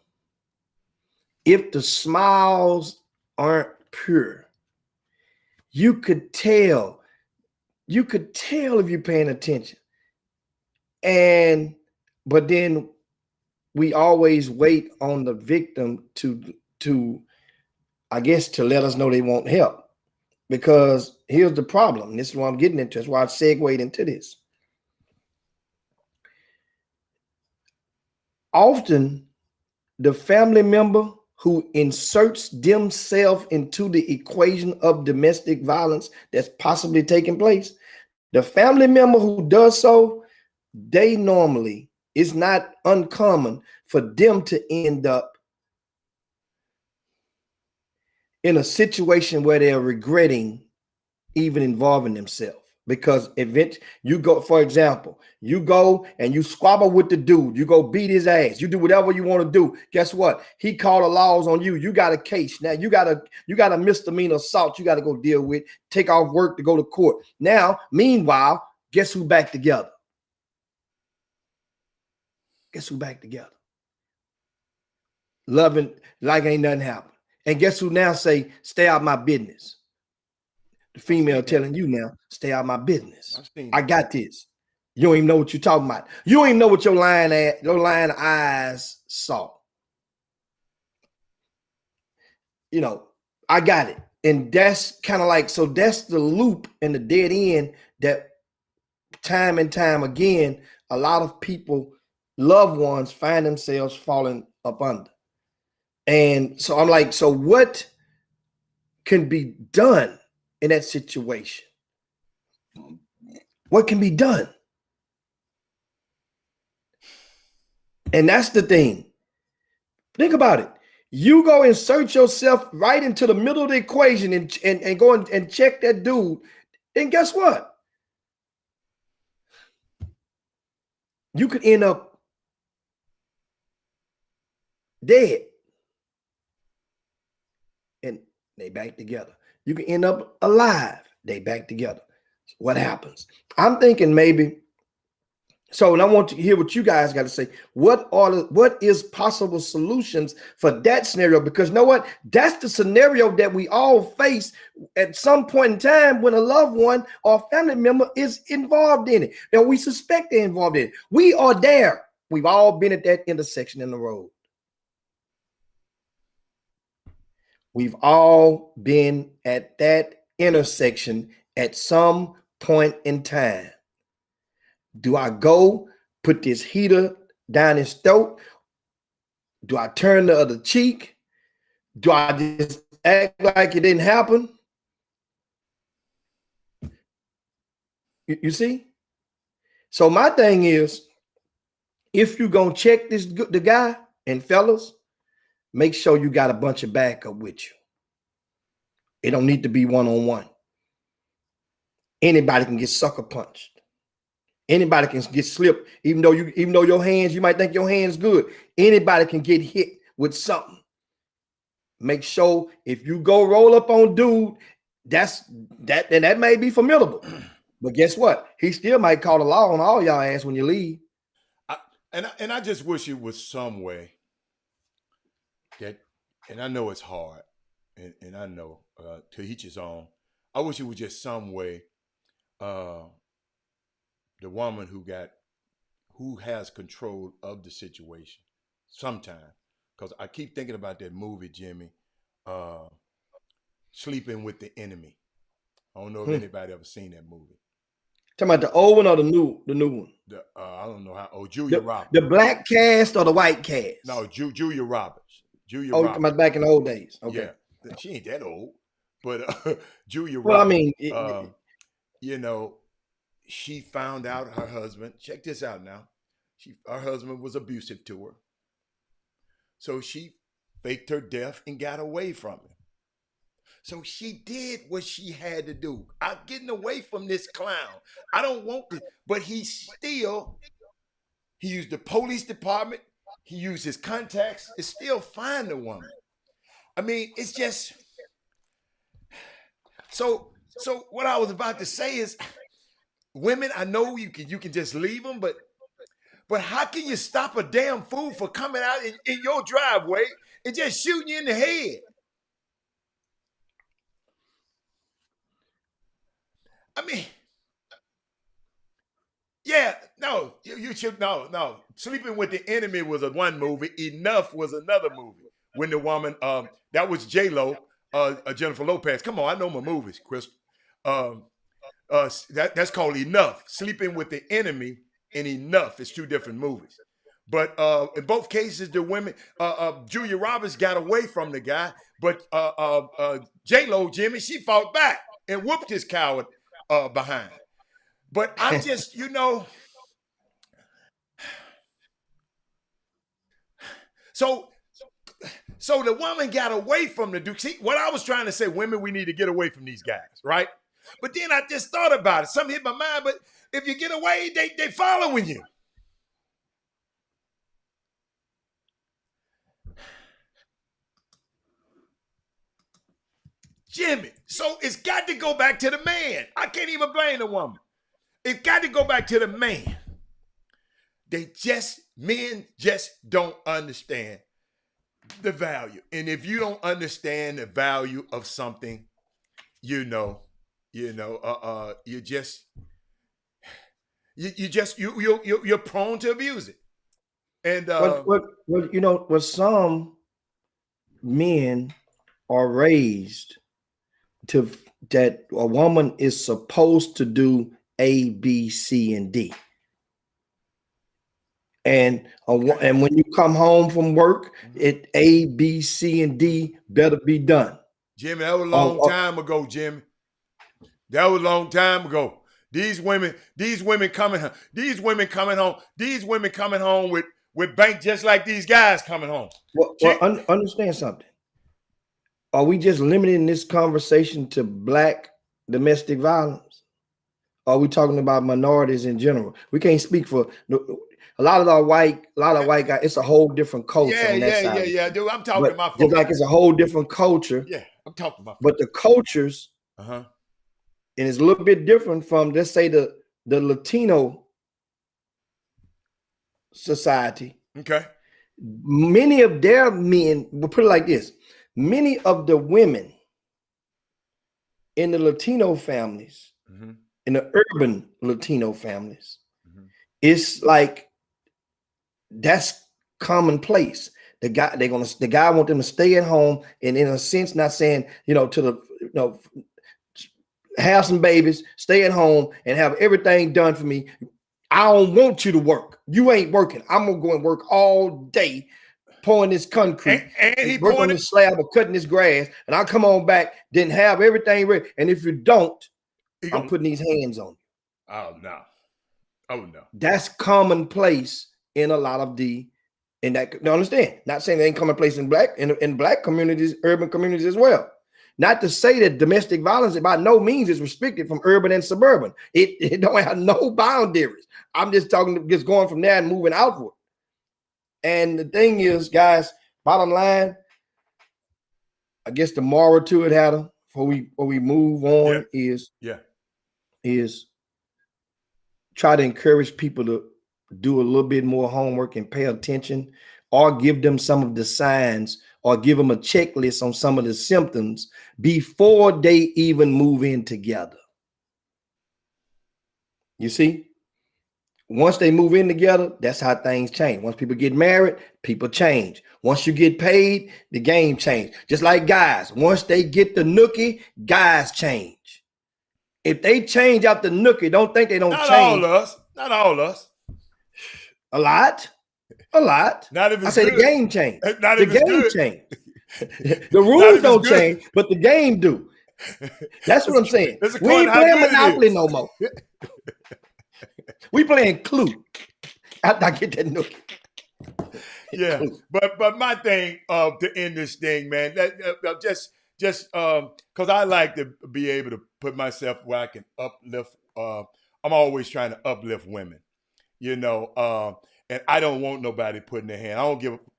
If the smiles aren't pure, you could tell if you're paying attention. But then we always wait on the victim to I guess to let us know they won't help. Because here's the problem. This is what I'm getting into. That's why I segued into this. Often the family member who inserts themselves into the equation of domestic violence that's possibly taking place, the family member who does so, they normally, it's not uncommon for them to end up in a situation where they're regretting even involving themselves. Because eventually you go, for example, you go and you squabble with the dude, you go beat his ass, you do whatever you want to do. Guess what? He called the laws on you. You got a case. Now you got a misdemeanor assault you got to go deal with, take off work to go to court. Now, meanwhile, guess who back together? Guess who back together? Loving like ain't nothing happened. And guess who now say, stay out my business? The female telling you now, stay out my business. I got this. You don't even know what you're talking about. You don't even know what your lying eyes saw. You know, I got it. And that's kind of like, so that's the loop and the dead end that time and time again, a lot of people, loved ones, find themselves falling up under. And so I'm like, so what can be done in that situation? What can be done? And that's the thing. Think about it. You go insert yourself right into the middle of the equation and go and check that dude. And guess what? You could end up dead. And they back together. You can end up alive. They back together. What happens? I'm thinking maybe. So, and I want to hear what you guys got to say. What is possible solutions for that scenario? Because you know what? That's the scenario that we all face at some point in time when a loved one or family member is involved in it. And we suspect they're involved in it. We are there. We've all been at that intersection in the road. We've all been at that intersection at some point in time. Do I go put this heater down his throat? Do I turn the other cheek? Do I just act like it didn't happen? You see? So my thing is, if you're going to check the guy, and fellas, make sure you got a bunch of backup with you. It don't need to be one-on-one. Anybody can get sucker punched. Anybody can get slipped, even though your hands, you might think your hands good. Anybody can get hit with something. Make sure if you go roll up on dude, that may be formidable. But guess what? He still might call the law on all y'all ass when you leave. And I just wish it was some way that, and I know it's hard, and I know to each his own. I wish it was just some way. The woman who has control of the situation sometime, because I keep thinking about that movie, Jimmy, Sleeping with the Enemy. I don't know if anybody ever seen that movie. Talking about the old one or the new one? I don't know how. Oh, Julia Roberts. The black cast or the white cast? No, Julia Roberts. Julia Roberts. Talking about back in the old days. Okay. Yeah, she ain't that old, but Julia well, Roberts. I mean, she found out her husband. Check this out now. Her husband was abusive to her, so she faked her death and got away from him. So she did what she had to do. I'm getting away from this clown. I don't want this. But he used the police department. He used his contacts. It's still find the woman. I mean, it's just. So what I was about to say is, women, I know you can just leave them, but how can you stop a damn fool for coming out in your driveway and just shooting you in the head? I mean, yeah, no, you should no. Sleeping with the Enemy was one movie. Enough was another movie. When the woman, that was J-Lo, Jennifer Lopez. Come on, I know my movies, Chris. That's called Enough. Sleeping with the Enemy and Enough is two different movies. But in both cases, the women, Julia Roberts got away from the guy, but J-Lo, Jimmy, she fought back and whooped his coward behind. But I'm just, so the woman got away from the dude. See, what I was trying to say, women, we need to get away from these guys, right? But then I just thought about it. Something hit my mind, but if you get away, they following you. Jimmy, so it's got to go back to the man. I can't even blame the woman. It's got to go back to the man. Men just don't understand the value. And if you don't understand the value of something, you're prone to abuse it. And what some men are raised to, that a woman is supposed to do A, B, C, and D. And when you come home from work, it A, B, C, and D better be done. Jimmy, that was a long time ago, Jimmy. That was a long time ago. These women coming home with with bank just like these guys coming home. Understand something. Are we just limiting this conversation to black domestic violence? Are we talking about minorities in general? We can't speak for a lot of white guys. It's a whole different culture on that side. Yeah, dude. I'm talking about just like it's a whole different culture. Yeah, I'm talking about. But the cultures, and it's a little bit different from, let's say, the Latino society. Okay. Many of their men, we'll put it like this: many of the women in the Latino families, in the urban Latino families, it's like that's commonplace. The guy want them to stay at home, and in a sense, not saying have some babies, stay at home, and have everything done for me. I don't want you to work. You ain't working. I'm gonna go and work all day, pouring this concrete, and he work on this slab or cutting this grass, and I'll come on back, then have everything ready. And if you don't, I'm putting these hands on you. Oh no. Oh no. That's commonplace in a lot of now understand, not saying they ain't commonplace in black communities, urban communities as well. Not to say that domestic violence by no means is restricted from urban and suburban. It don't have no boundaries. I'm just going from there and moving outward. And the thing is, guys, bottom line, I guess the moral to it, Adam, before we move on, is try to encourage people to do a little bit more homework and pay attention, or give them some of the signs, or give them a checklist on some of the symptoms before they even move in together. You see, once they move in together, that's how things change. Once people get married, people change. Once you get paid, the game change. Just like guys, once they get the nookie, guys change. If they change out the nookie, don't think they don't change. Not all of us. A lot. Not if it's I say good. the game changed. Not The if it's game good. changed. The rules don't change, but the game do. That's what I'm saying. We ain't playing Monopoly no more. We playing Clue. After I get that nookie. Yeah, but my thing to end this thing, man, just because I like to be able to put myself where I can uplift. I'm always trying to uplift women, and I don't want nobody putting their hand.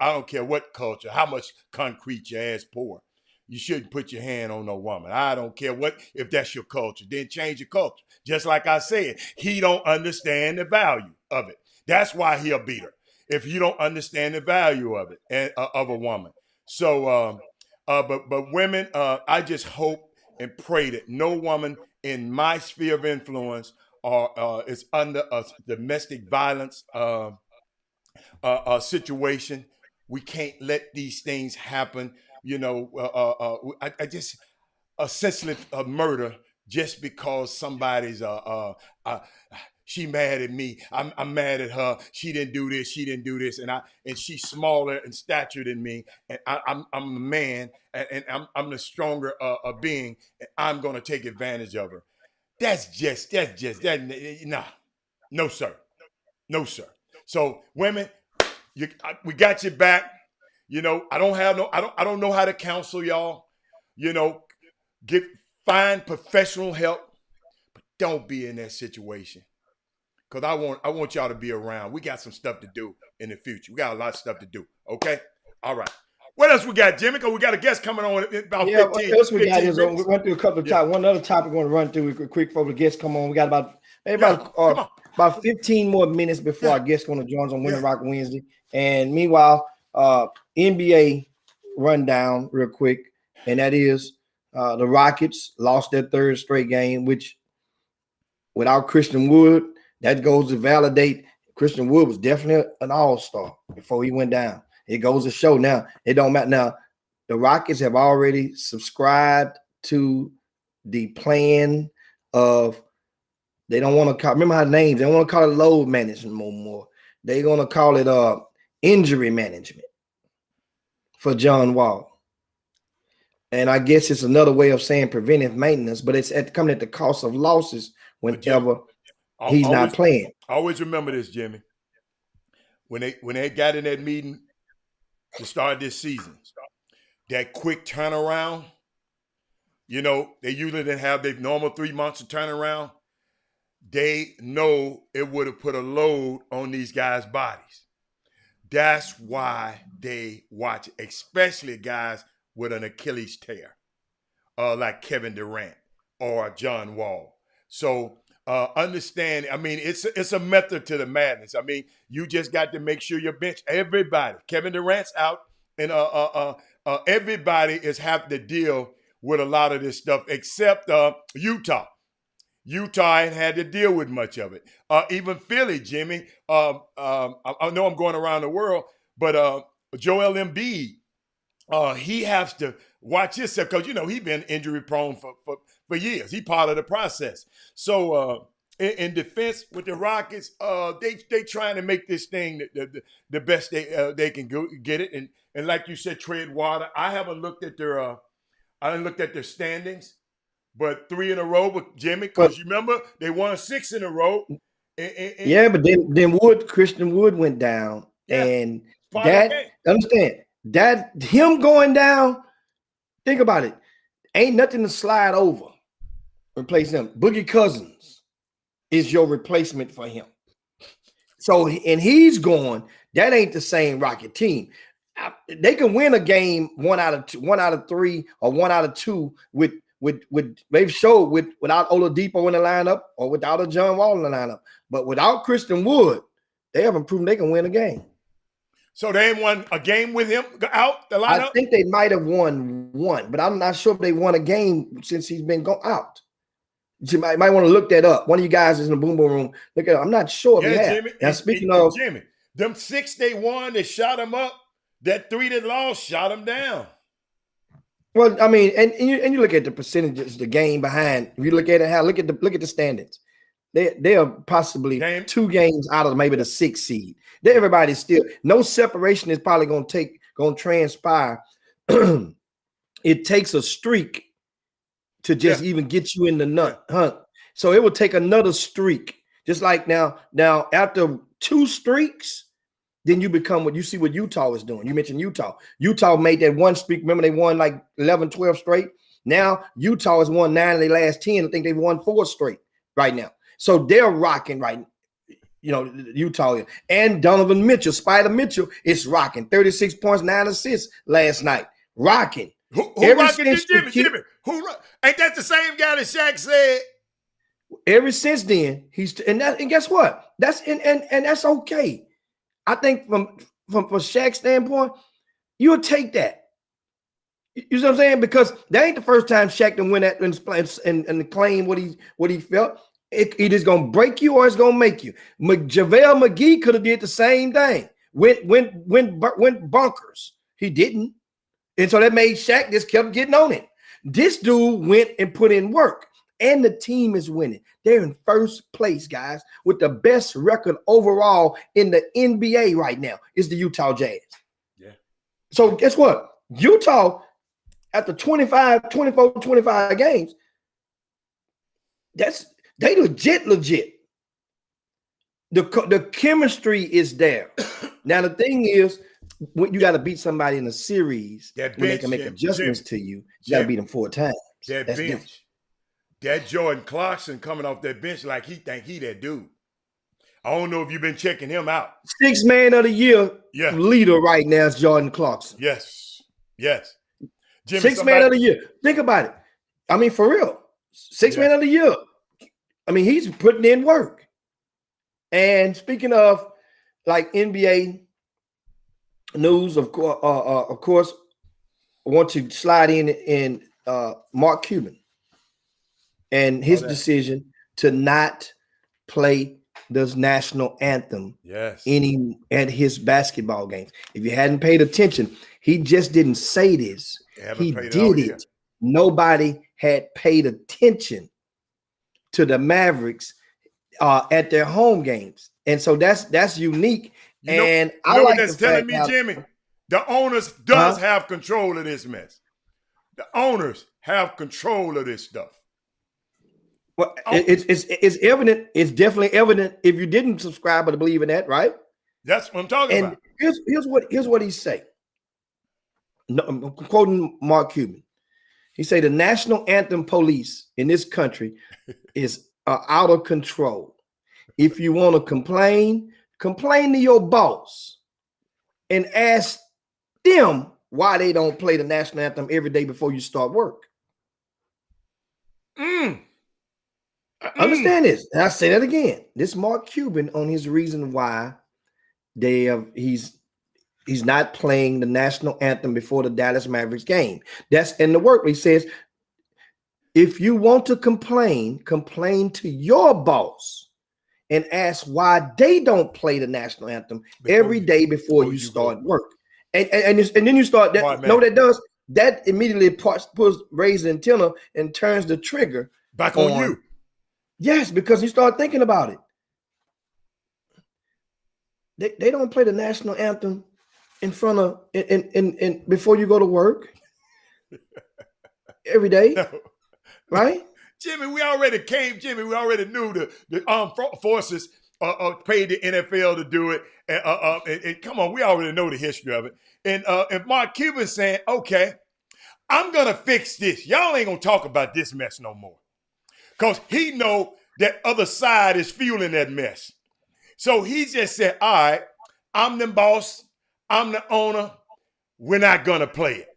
I don't care what culture, how much concrete your ass pour. You shouldn't put your hand on no woman. I don't care if that's your culture. Then change your culture. Just like I said, he don't understand the value of it. That's why he'll beat her. If you don't understand the value of it and of a woman. So, but women, I just hope and pray that no woman in my sphere of influence is under a domestic violence situation. We can't let these things happen. I just a senseless murder just because somebody's she mad at me. I'm mad at her. She didn't do this. She didn't do this. And she's smaller in stature than me. And I'm a man. And I'm the stronger being. And I'm gonna take advantage of her. That's just nah. No sir. No sir. So women, we got your back. I don't know how to counsel y'all. Find professional help, but don't be in that situation. Because I want y'all to be around. We got some stuff to do in the future. We got a lot of stuff to do. Okay? All right. What else we got, Jimmy? Because we got a guest coming on in about 15 what else we got is we minutes. went through a couple of topics. One other topic we're going to run through quick before the guests come on. We got about 15 more minutes before our guest going to join us on Winter Rock Wednesday. And meanwhile, NBA rundown real quick. And that is the Rockets lost their third straight game, which without Christian Wood, that goes to validate Christian Wood was definitely an all-star before he went down. It goes to show now. It don't matter. Now, the Rockets have already subscribed to the plan of they don't want to call, remember how names, they don't want to call it load management no more. They're going to call it injury management for John Wall. And I guess it's another way of saying preventive maintenance, but it's coming at the cost of losses whenever he's not playing. Always remember this, Jimmy. when they got in that meeting to start this season, that quick turnaround, you know, they usually didn't have their normal 3 months of turnaround. They know it would have put a load on these guys' bodies. That's why they watch it, especially guys with an Achilles tear, like Kevin Durant or John Wall. So understand, I mean, it's a method to the madness. I mean, you just got to make sure your bench, everybody, Kevin Durant's out, and everybody is having to deal with a lot of this stuff except Utah. Utah ain't had to deal with much of it. Even Philly, Jimmy. I know I'm going around the world, but Joel Embiid, he has to watch himself because, you know, he's been injury prone for years. He part of the process. So in defense with the Rockets, they trying to make this thing the best they can get it. And like you said, tread water. I haven't looked at their standings. But 3 in a row with Jimmy, because you remember they won 6 in a row. Yeah, but then Christian Wood went down, and that understand that him going down. Think about it. Ain't nothing to slide over. Replace him. Boogie Cousins is your replacement for him. So and he's gone. That ain't the same Rocket team. They can win a game 1 out of 2, 1 out of 3, or 1 out of 2 with they've showed without Oladipo in the lineup or without a John Wall in the lineup, but without Christian Wood, they haven't proven they can win a game. So they ain't won a game with him out the lineup? I think they might have won one, but I'm not sure if they won a game since he's been out. You might want to look that up. One of you guys is in the boom boom room. Look at it. I'm not sure if they have. Jimmy, now, speaking of Jimmy, them 6 they won, they shot them up. That 3 that lost shot them down. Well, I mean, and you look at the percentages, the game behind. If you look at it, look at the standings. They are possibly 2 games out of maybe the 6th seed. Everybody's still no separation is probably going to transpire. It takes a streak to just even get you in the hunt. So it will take another streak. Just like now after 2 streaks. Then you become what you see what Utah is doing. You mentioned Utah. Utah made that 1 streak. Remember, they won like 11, 12 straight. Now, Utah has won 9 of their last 10. I think they've won 4 straight right now. So they're rocking right, Utah. And Donovan Mitchell, Spider Mitchell, is rocking. 36 points, 9 assists last night. Rocking. Who rocking this Jimmy? Ain't that the same guy that Shaq said? Ever since then, and guess what? That's that's okay. I think from Shaq's standpoint, you'll take that. You know what I'm saying? Because that ain't the first time Shaq done win that and claim what he felt. It is gonna break you or it's gonna make you. JaVale McGee could have did the same thing. Went bonkers. He didn't, and so that made Shaq just kept getting on it. This dude went and put in work. And the team is winning. They're in first place, guys, with the best record overall in the NBA right now is the Utah Jazz. Yeah. So guess what? Utah, after 24, 25 games, they legit. The chemistry is there. Now, the thing is, when you got to beat somebody in a series, when they can make adjustments to you, you got to beat them 4 times. That's bench. Different. That Jordan Clarkson coming off that bench like he think he that dude. I don't know if you've been checking him out. 6th man of the year leader right now is Jordan Clarkson. Yes. Jimmy, 6th man of the year. Think about it. I mean, for real. 6th man of the year. I mean, he's putting in work. And speaking of like NBA news, of course, I want to slide in Mark Cuban. And his decision to not play the national anthem at his basketball games. If you hadn't paid attention, he just didn't say this. He did it. Nobody had paid attention to the Mavericks at their home games. And so that's unique. And I like that's telling me, Jimmy, the owners does have control of this mess. The owners have control of this stuff. Well, it's evident. It's definitely evident if you didn't subscribe or believe in that, right? That's what I'm talking And about. here's what he say. No, I'm quoting Mark Cuban. He say the national anthem police in this country is out of control. If you want to complain, complain to your boss and ask them why they don't play the national anthem every day before you start work. Understand this. And I say that again. This Mark Cuban on his reason why he's not playing the national anthem before the Dallas Mavericks game. That's in the work. He says, if you want to complain to your boss and ask why they don't play the national anthem every day before you start work. And then you start that. No, that immediately raises the antenna and turns the trigger back on you. Yes, because you start thinking about it. They don't play the national anthem in front of in before you go to work every day, right? Jimmy, we already knew the armed forces paid the NFL to do it. And come on, we already know the history of it. And if Mark Cuban's saying, okay, I'm going to fix this. Y'all ain't going to talk about this mess no more. Because he know that other side is fueling that mess. So he just said, all right, I'm the boss. I'm the owner. We're not going to play it.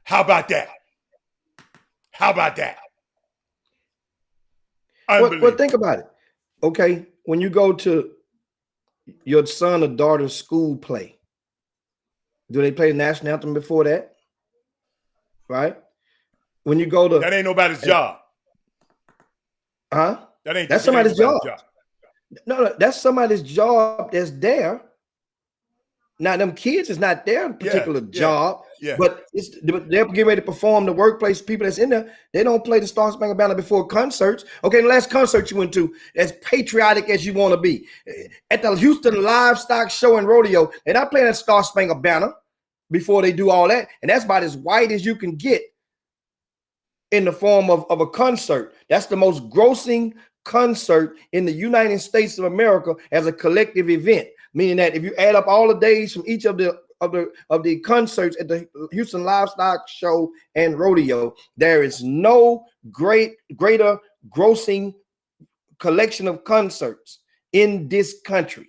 How about that? How about that? Well, think about it. Okay, when you go to your son or daughter's school play, do they play the national anthem before that? Right? When you go to that ain't nobody's job. Huh? That's somebody's job. No, that's somebody's job that's there. Now, them kids is not their particular job, but they're getting ready to perform the workplace. People that's in there, they don't play the Star Spangled Banner before concerts. Okay, the last concert you went to, as patriotic as you want to be, at the Houston Livestock Show and Rodeo, they're not playing that Star Spangled Banner before they do all that, and that's about as white as you can get in the form of a concert. That's the most grossing concert in the United States of America as a collective event. Meaning that if you add up all the days from each of the concerts at the Houston Livestock Show and Rodeo, there is no greater grossing collection of concerts in this country.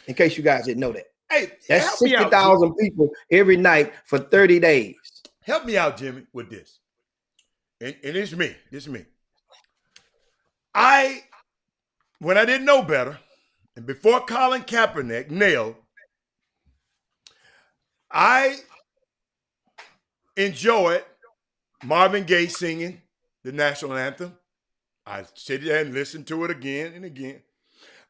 In case you guys didn't know that. Hey, that's 60,000 people every night for 30 days. Help me out, Jimmy, with this. And it's me. It's me. When I didn't know better, and before Colin Kaepernick nailed, I enjoyed Marvin Gaye singing the national anthem. I sit there and listen to it again and again.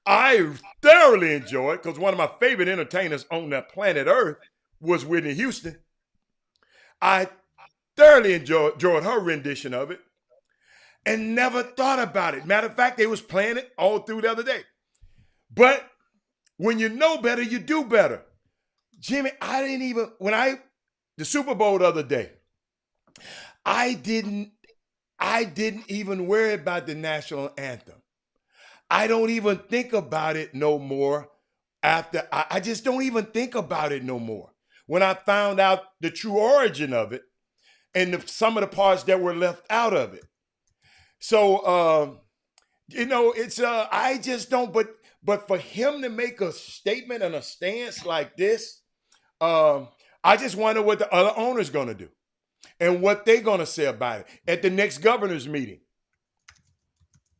I thoroughly enjoyed, because one of my favorite entertainers on that planet Earth was Whitney Houston. I thoroughly enjoyed her rendition of it and never thought about it. Matter of fact, they was playing it all through the other day. But when you know better, you do better. Jimmy, the Super Bowl the other day, I didn't even worry about the national anthem. I don't even think about it no more I just don't even think about it no more. When I found out the true origin of it and some of the parts that were left out of it. So, it's, I just don't, but for him to make a statement and a stance like this, I just wonder what the other owner's going to do and what they're going to say about it at the next governor's meeting.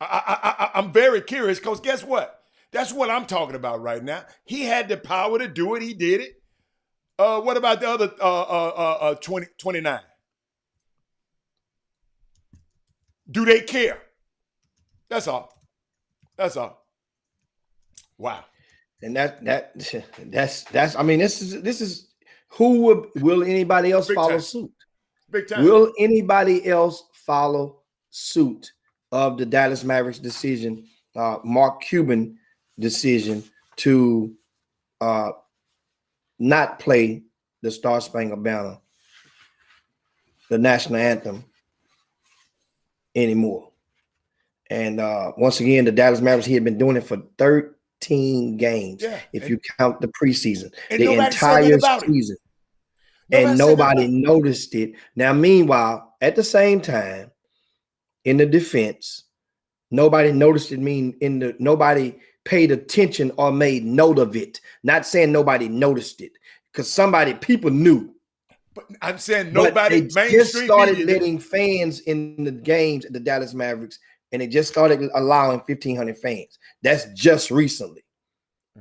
I'm very curious because guess what? That's what I'm talking about right now. He had the power to do it. He did it. What about the other 29? Do they care? That's all. That's all. Wow. And that's. I mean, this is who will anybody else follow suit? Big time. Will anybody else follow suit of the Dallas Mavericks decision, Mark Cuban decision to not play the Star Spangled Banner, the national anthem, anymore? And once again, the Dallas Mavericks, he had been doing it for 15 games Yeah. if you count the preseason, And the nobody said nothing entire about it. season. Nobody And said nothing nobody about it. noticed it. Now, meanwhile, at the same time, in the defense, nobody noticed it. Nobody paid attention or made note of it. Not saying nobody noticed it, because people knew. But I'm saying But nobody, they just mainstream started media didn't. letting fans in the games at the Dallas Mavericks, and they just started allowing 1,500 fans. That's just recently.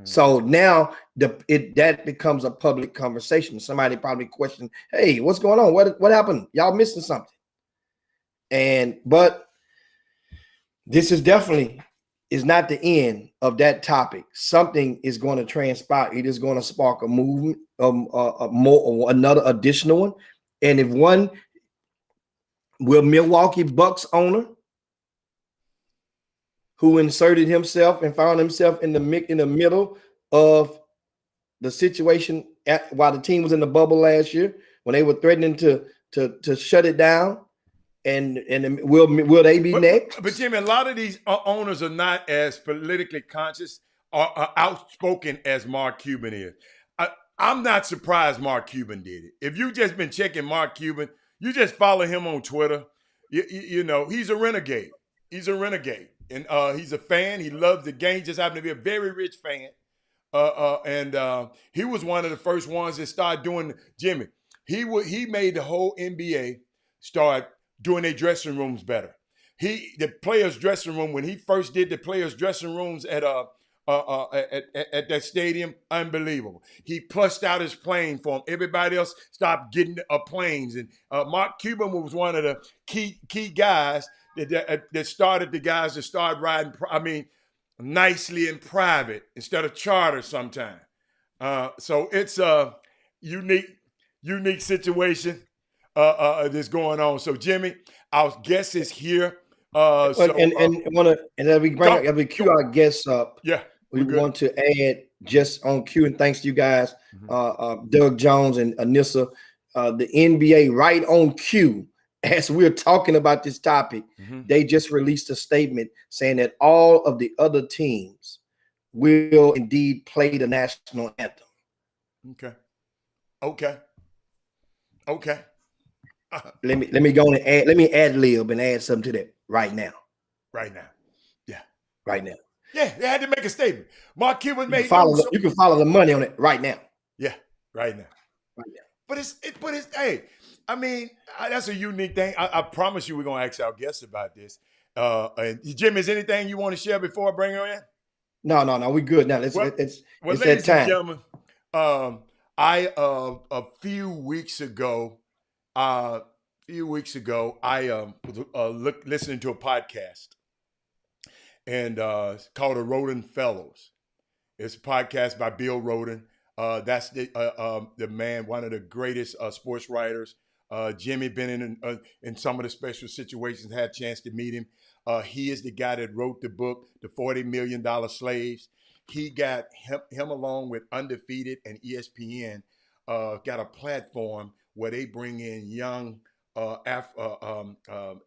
So now that becomes a public conversation. Somebody probably questioned, "Hey, what's going on? What happened? Y'all missing something?" But this is definitely is not the end of that topic. Something is going to transpire. It is going to spark a movement, another additional one. And if one will Milwaukee Bucks owner who inserted himself and found himself in the middle of the situation while the team was in the bubble last year when they were threatening to shut it down, and will they be next? But Jimmy, a lot of these owners are not as politically conscious or outspoken as Mark Cuban is. I'm not surprised Mark Cuban did it. If you've just been checking Mark Cuban, you just follow him on Twitter. You know, he's a renegade. He's a renegade. And he's a fan. He loves the game. Just happened to be a very rich fan. And he was one of the first ones that started doing, Jimmy, he made the whole NBA start doing their dressing rooms better. The players' dressing room, when he first did the players' dressing rooms at that stadium, unbelievable. He plushed out his plane for them. Everybody else stopped getting planes. And Mark Cuban was one of the key guys that started the guys that started riding, nicely in private instead of charter sometime. So it's a unique situation that's going on. So Jimmy, our guest is here. As we queue our guests up, yeah, we want to add just on cue, and thanks to you guys, Doug Jones and Anissa, the NBA right on cue. As we're talking about this topic, they just released a statement saying that all of the other teams will indeed play the national anthem. Okay. Let me go and add. Let me ad lib and add something to that right now. Yeah. Right now. Yeah, they had to make a statement. Mark Cuban made. You can follow the money on it right now. Yeah, right now. But it's hey, that's a unique thing. I promise you we're gonna ask our guests about this. And Jim, is anything you want to share before I bring her in? No, we good now. It's ladies that time. And gentlemen, I a few weeks ago, I was listening to a podcast, and it's called The Roden Fellows. It's a podcast by Bill Roden. That's the man, one of the greatest sports writers. Jimmy been in some of the special situations, had a chance to meet him. He is the guy that wrote the book, The $40 Million Slaves. He got him along with Undefeated and ESPN, got a platform where they bring in young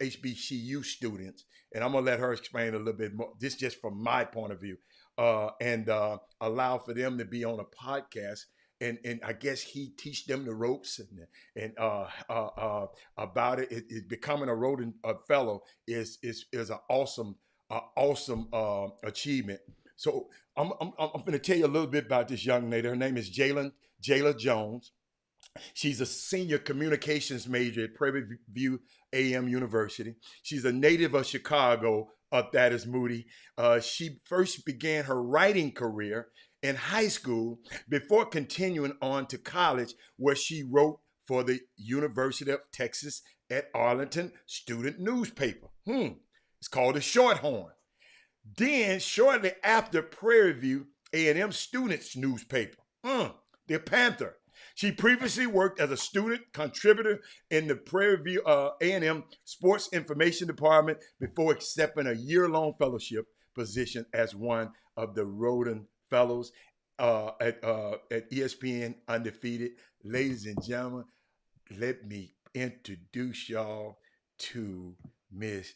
HBCU students. And I'm going to let her explain a little bit more. This just from my point of view. And allow for them to be on a podcast, and I guess he teach them the ropes and about it. Becoming a Roden fellow is an awesome achievement. So I'm going to tell you a little bit about this young lady. Her name is Jayla Jones. She's a senior communications major at Prairie View AM University. She's a native of Chicago. That is Moody. She first began her writing career in high school before continuing on to college, where she wrote for the University of Texas at Arlington student newspaper. It's called the Shorthorn. Then, shortly after, Prairie View A&M students newspaper, the Panther. She previously worked as a student contributor in the Prairie View A&M Sports Information Department before accepting a year-long fellowship position as one of the Roden Fellows at ESPN Undefeated. Ladies and gentlemen, let me introduce y'all to Miss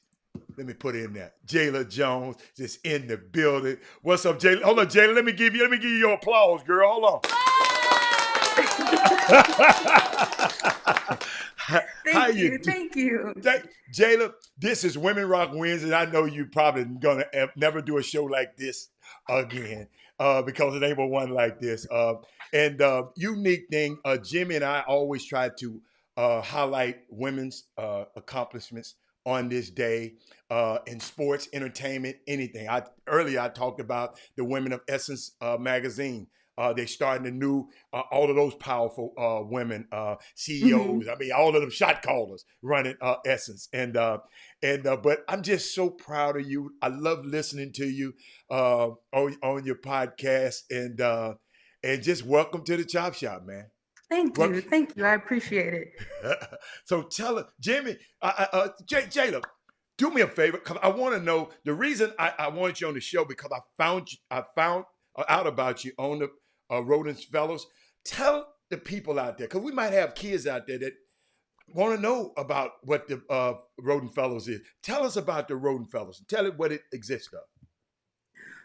Let me put it in there. Jayla Jones just in the building. What's up, Jayla? Hold on, Jayla. Let me give you your applause, girl. Hold on. Thank you. Thank you. Jayla, this is Women Rock Wednesday. I know you probably gonna never do a show like this again because it ain't one like this. And unique thing, Jimmy and I always try to highlight women's accomplishments on this day in sports, entertainment, anything. Earlier I talked about the Women of Essence magazine. They're starting a new, all of those powerful women, CEOs. I mean, all of them shot callers running Essence. But I'm just so proud of you. I love listening to you on your podcast, and just welcome to the Chop Shop, man. Thank you. Thank you. I appreciate it. So tell her, Jimmy, Jayla, do me a favor, because I want to know the reason I wanted you on the show, because I found out about you on the Rodent Fellows. Tell the people out there, because we might have kids out there that want to know about what the Rodent Fellows is. Tell us about the Rodent Fellows. Tell it what it exists of.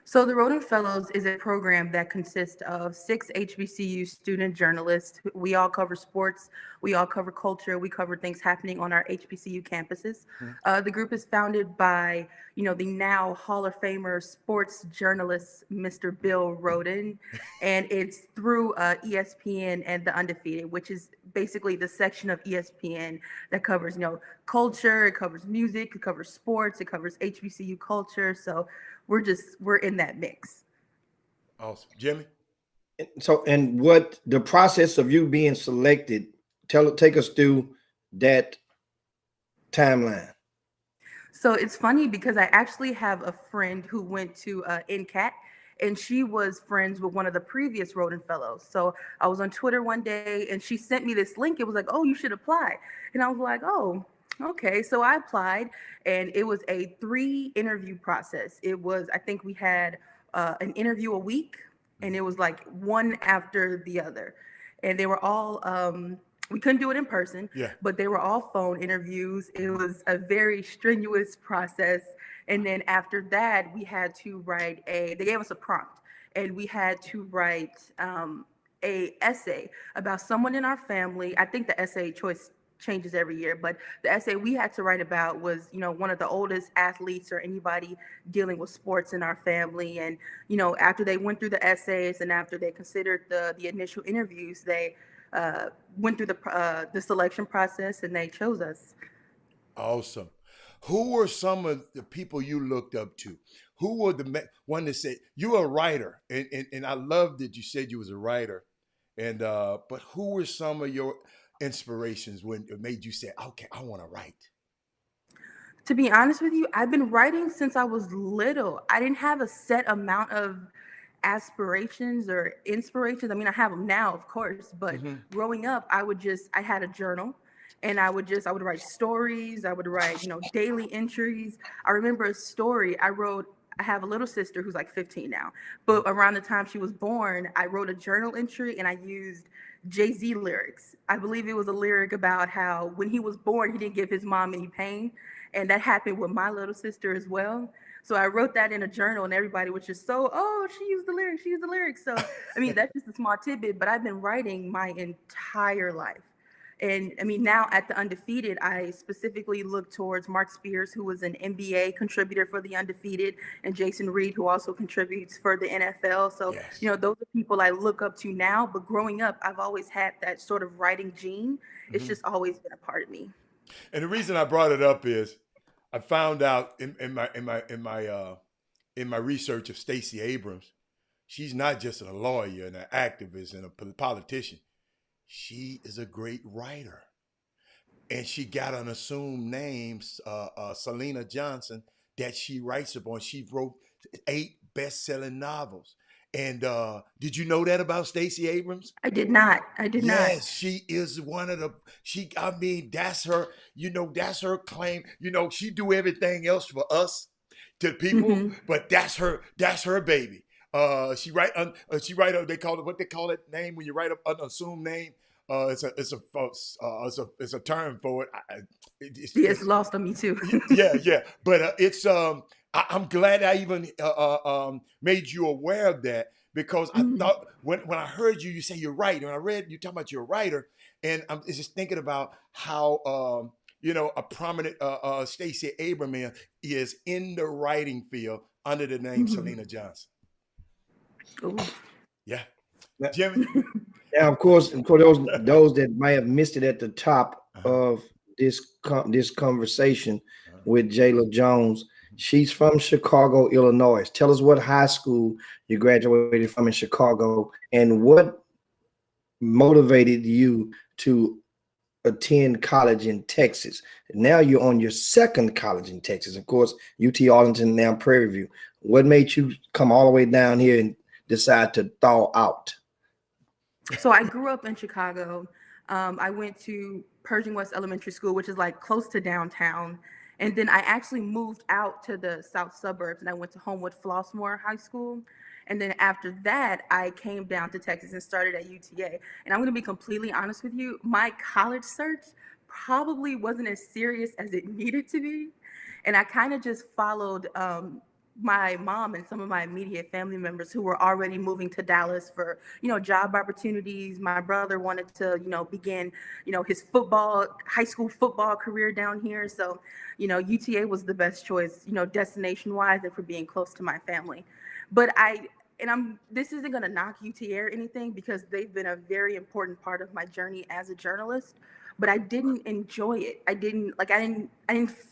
So the Rodent Fellows is a program that consists of 6 HBCU student journalists. We all cover sports, we all cover culture, we cover things happening on our HBCU campuses. The group is founded by, the now Hall of Famer sports journalist, Mr. Bill Rhoden, and it's through ESPN and The Undefeated, which is basically the section of ESPN that covers, culture, it covers music, it covers sports, it covers HBCU culture. So we're in that mix. Awesome. Jimmy? So, and what the process of you being selected, take us through that timeline. So it's funny because I actually have a friend who went to NCAT, and she was friends with one of the previous Rodent Fellows. So I was on Twitter one day and she sent me this link. It was like, oh, you should apply. And I was like, oh, okay. So I applied, and it was a 3 interview process. It was, I think we had an interview a week, and it was like one after the other. And they were all, we couldn't do it in person, but they were all phone interviews. It was a very strenuous process. And then after that, we had to write they gave us a prompt, and we had to write a essay about someone in our family. I think the essay choice changes every year, but the essay we had to write about was, one of the oldest athletes or anybody dealing with sports in our family. And, after they went through the essays and after they considered the initial interviews, they went through the selection process and they chose us. Awesome. Who were some of the people you looked up to? Who were the one that said you're a writer, and I love that you said you was a writer, and but who were some of your inspirations when it made you say, okay, I want to write? To be honest with you, I've been writing since I was little. I didn't have a set amount of aspirations or inspirations. I mean, I have them now, of course, but growing up, I had a journal, and I would write stories. I would write, daily entries. I remember a story I wrote. I have a little sister who's like 15 now, but around the time she was born, I wrote a journal entry and I used Jay-Z lyrics. I believe it was a lyric about how when he was born, he didn't give his mom any pain. And that happened with my little sister as well. So I wrote that in a journal, and everybody was just she used the lyrics. So, I mean, that's just a small tidbit, but I've been writing my entire life. And I mean, now at The Undefeated, I specifically look towards Mark Spears, who was an NBA contributor for The Undefeated, and Jason Reed, who also contributes for the NFL. So, those are people I look up to now. But growing up, I've always had that sort of writing gene. It's just always been a part of me. And the reason I brought it up is I found out in my research of Stacey Abrams, she's not just a lawyer and an activist and a politician. She is a great writer, and she got an assumed name, Selena Johnson, that she writes upon. She wrote 8 best-selling novels. And did you know that about Stacey Abrams? I did not. Yes, she is one of that's her, that's her claim. She do everything else for us, to people, but that's her baby. She write they call it, what they call it name when you write an assumed name. it's a term for it. It's lost on me too. Yeah. But I'm glad I even made you aware of that, because I thought when I heard you say you're right, and I read you talking about you're a writer, and I'm just thinking about how a prominent Stacey Abrams is in the writing field under the name Selena Johnson. Ooh. Yeah, Jimmy. Now, of course, those that might have missed it at the top of this conversation with Jayla Jones, she's from Chicago, Illinois. Tell us what high school you graduated from in Chicago, and what motivated you to attend college in Texas. Now you're on your second college in Texas, of course, UT Arlington, now Prairie View. What made you come all the way down here and decide to thaw out? So I grew up in Chicago. I went to Pershing West Elementary School, which is like close to downtown. And then I actually moved out to the south suburbs, and I went to Homewood Flossmoor High School. And then after that, I came down to Texas and started at UTA. And I'm going to be completely honest with you, my college search probably wasn't as serious as it needed to be. And I kind of just followed my mom and some of my immediate family members who were already moving to Dallas for, job opportunities. My brother wanted to, begin, his high school football career down here. So, UTA was the best choice, destination wise, and for being close to my family. But this isn't going to knock UTA or anything, because they've been a very important part of my journey as a journalist, but I didn't enjoy it. I didn't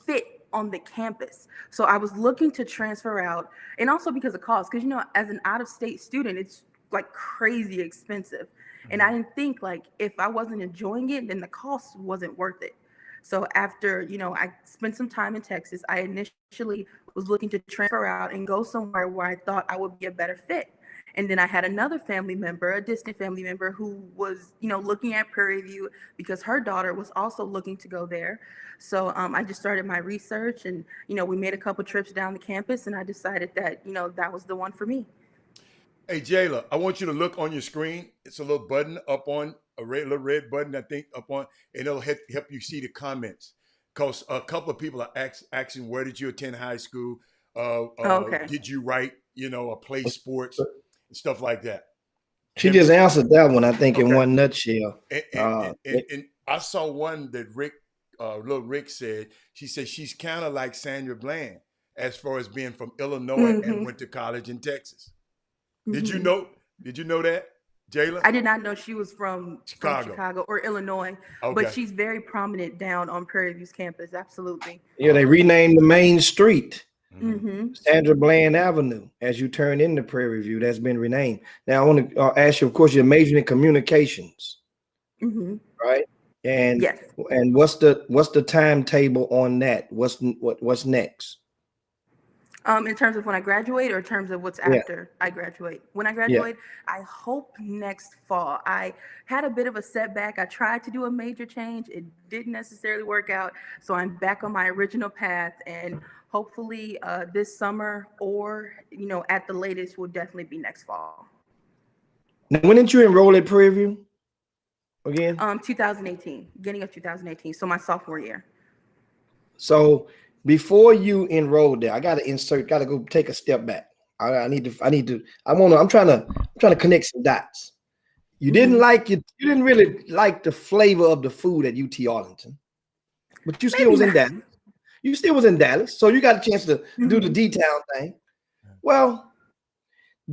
fit on the campus. So I was looking to transfer out, and also because of cost, because as an out-of-state student, it's like crazy expensive. And I didn't think, like, if I wasn't enjoying it, then the cost wasn't worth it. So after, I spent some time in Texas, I initially was looking to transfer out and go somewhere where I thought I would be a better fit. And then I had another family member, a distant family member, who was, looking at Prairie View because her daughter was also looking to go there. So I just started my research, and, we made a couple trips down the campus, and I decided that, that was the one for me. Hey, Jayla, I want you to look on your screen. It's a little button up on little red button, I think, up on, and it'll help you see the comments. Because a couple of people are asking, where did you attend high school? Okay. Did you write, or play sports and stuff like that? She just answered that one, I think, in one nutshell. And I saw one that little Rick said. She said she's kind of like Sandra Bland as far as being from Illinois and went to college in Texas. Did you know that, Jayla? I did not know she was from Chicago or Illinois, but she's very prominent down on Prairie View's campus. Absolutely. Yeah, they renamed the main street, Sandra Bland Avenue, as you turn into Prairie View. That's been renamed. Now I want to ask you, of course, you're majoring in communications, right? And yes. And what's the timetable on that? What's next? In terms of when I graduate, or in terms of what's after I graduate? When I graduate, I hope next fall. I had a bit of a setback. I tried to do a major change. It didn't necessarily work out. So I'm back on my original path, and hopefully this summer, or, at the latest, will definitely be next fall. Now, when did you enroll at Prairie View again? 2018, beginning of 2018. So my sophomore year. So before you enrolled there, I got to go take a step back. I'm trying to connect some dots. You didn't you didn't really like the flavor of the food at UT Arlington, but you still was in Dallas. You still was in Dallas, so you got a chance to do the D-Town thing. Well,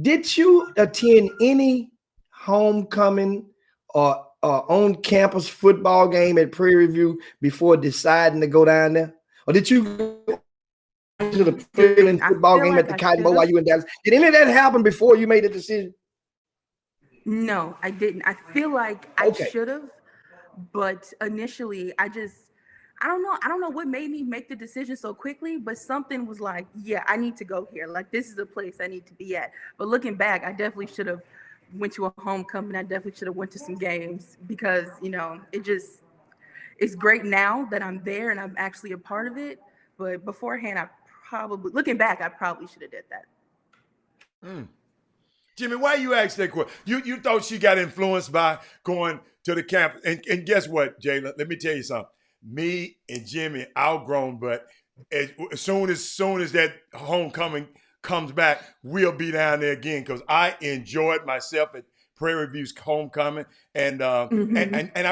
did you attend any homecoming or on campus football game at Prairie View before deciding to go down there? Or did you go to the football game at the Cotton Bowl while you were in Dallas? Did any of that happen before you made the decision? No, I didn't. I feel like I should have, but initially I don't know what made me make the decision so quickly, but something was like, yeah, I need to go here. Like, this is a place I need to be at. But looking back, I definitely should have went to a homecoming. I definitely should have went to some games, because, it's great now that I'm there and I'm actually a part of it. But beforehand, looking back, I probably should have did that. Jimmy, why you asked that question? You thought she got influenced by going to the camp. And guess what, Jayla? Let me tell you something. Me and Jimmy outgrown, but as soon as that homecoming comes back, we'll be down there again because I enjoyed myself at Prairie View's homecoming, and I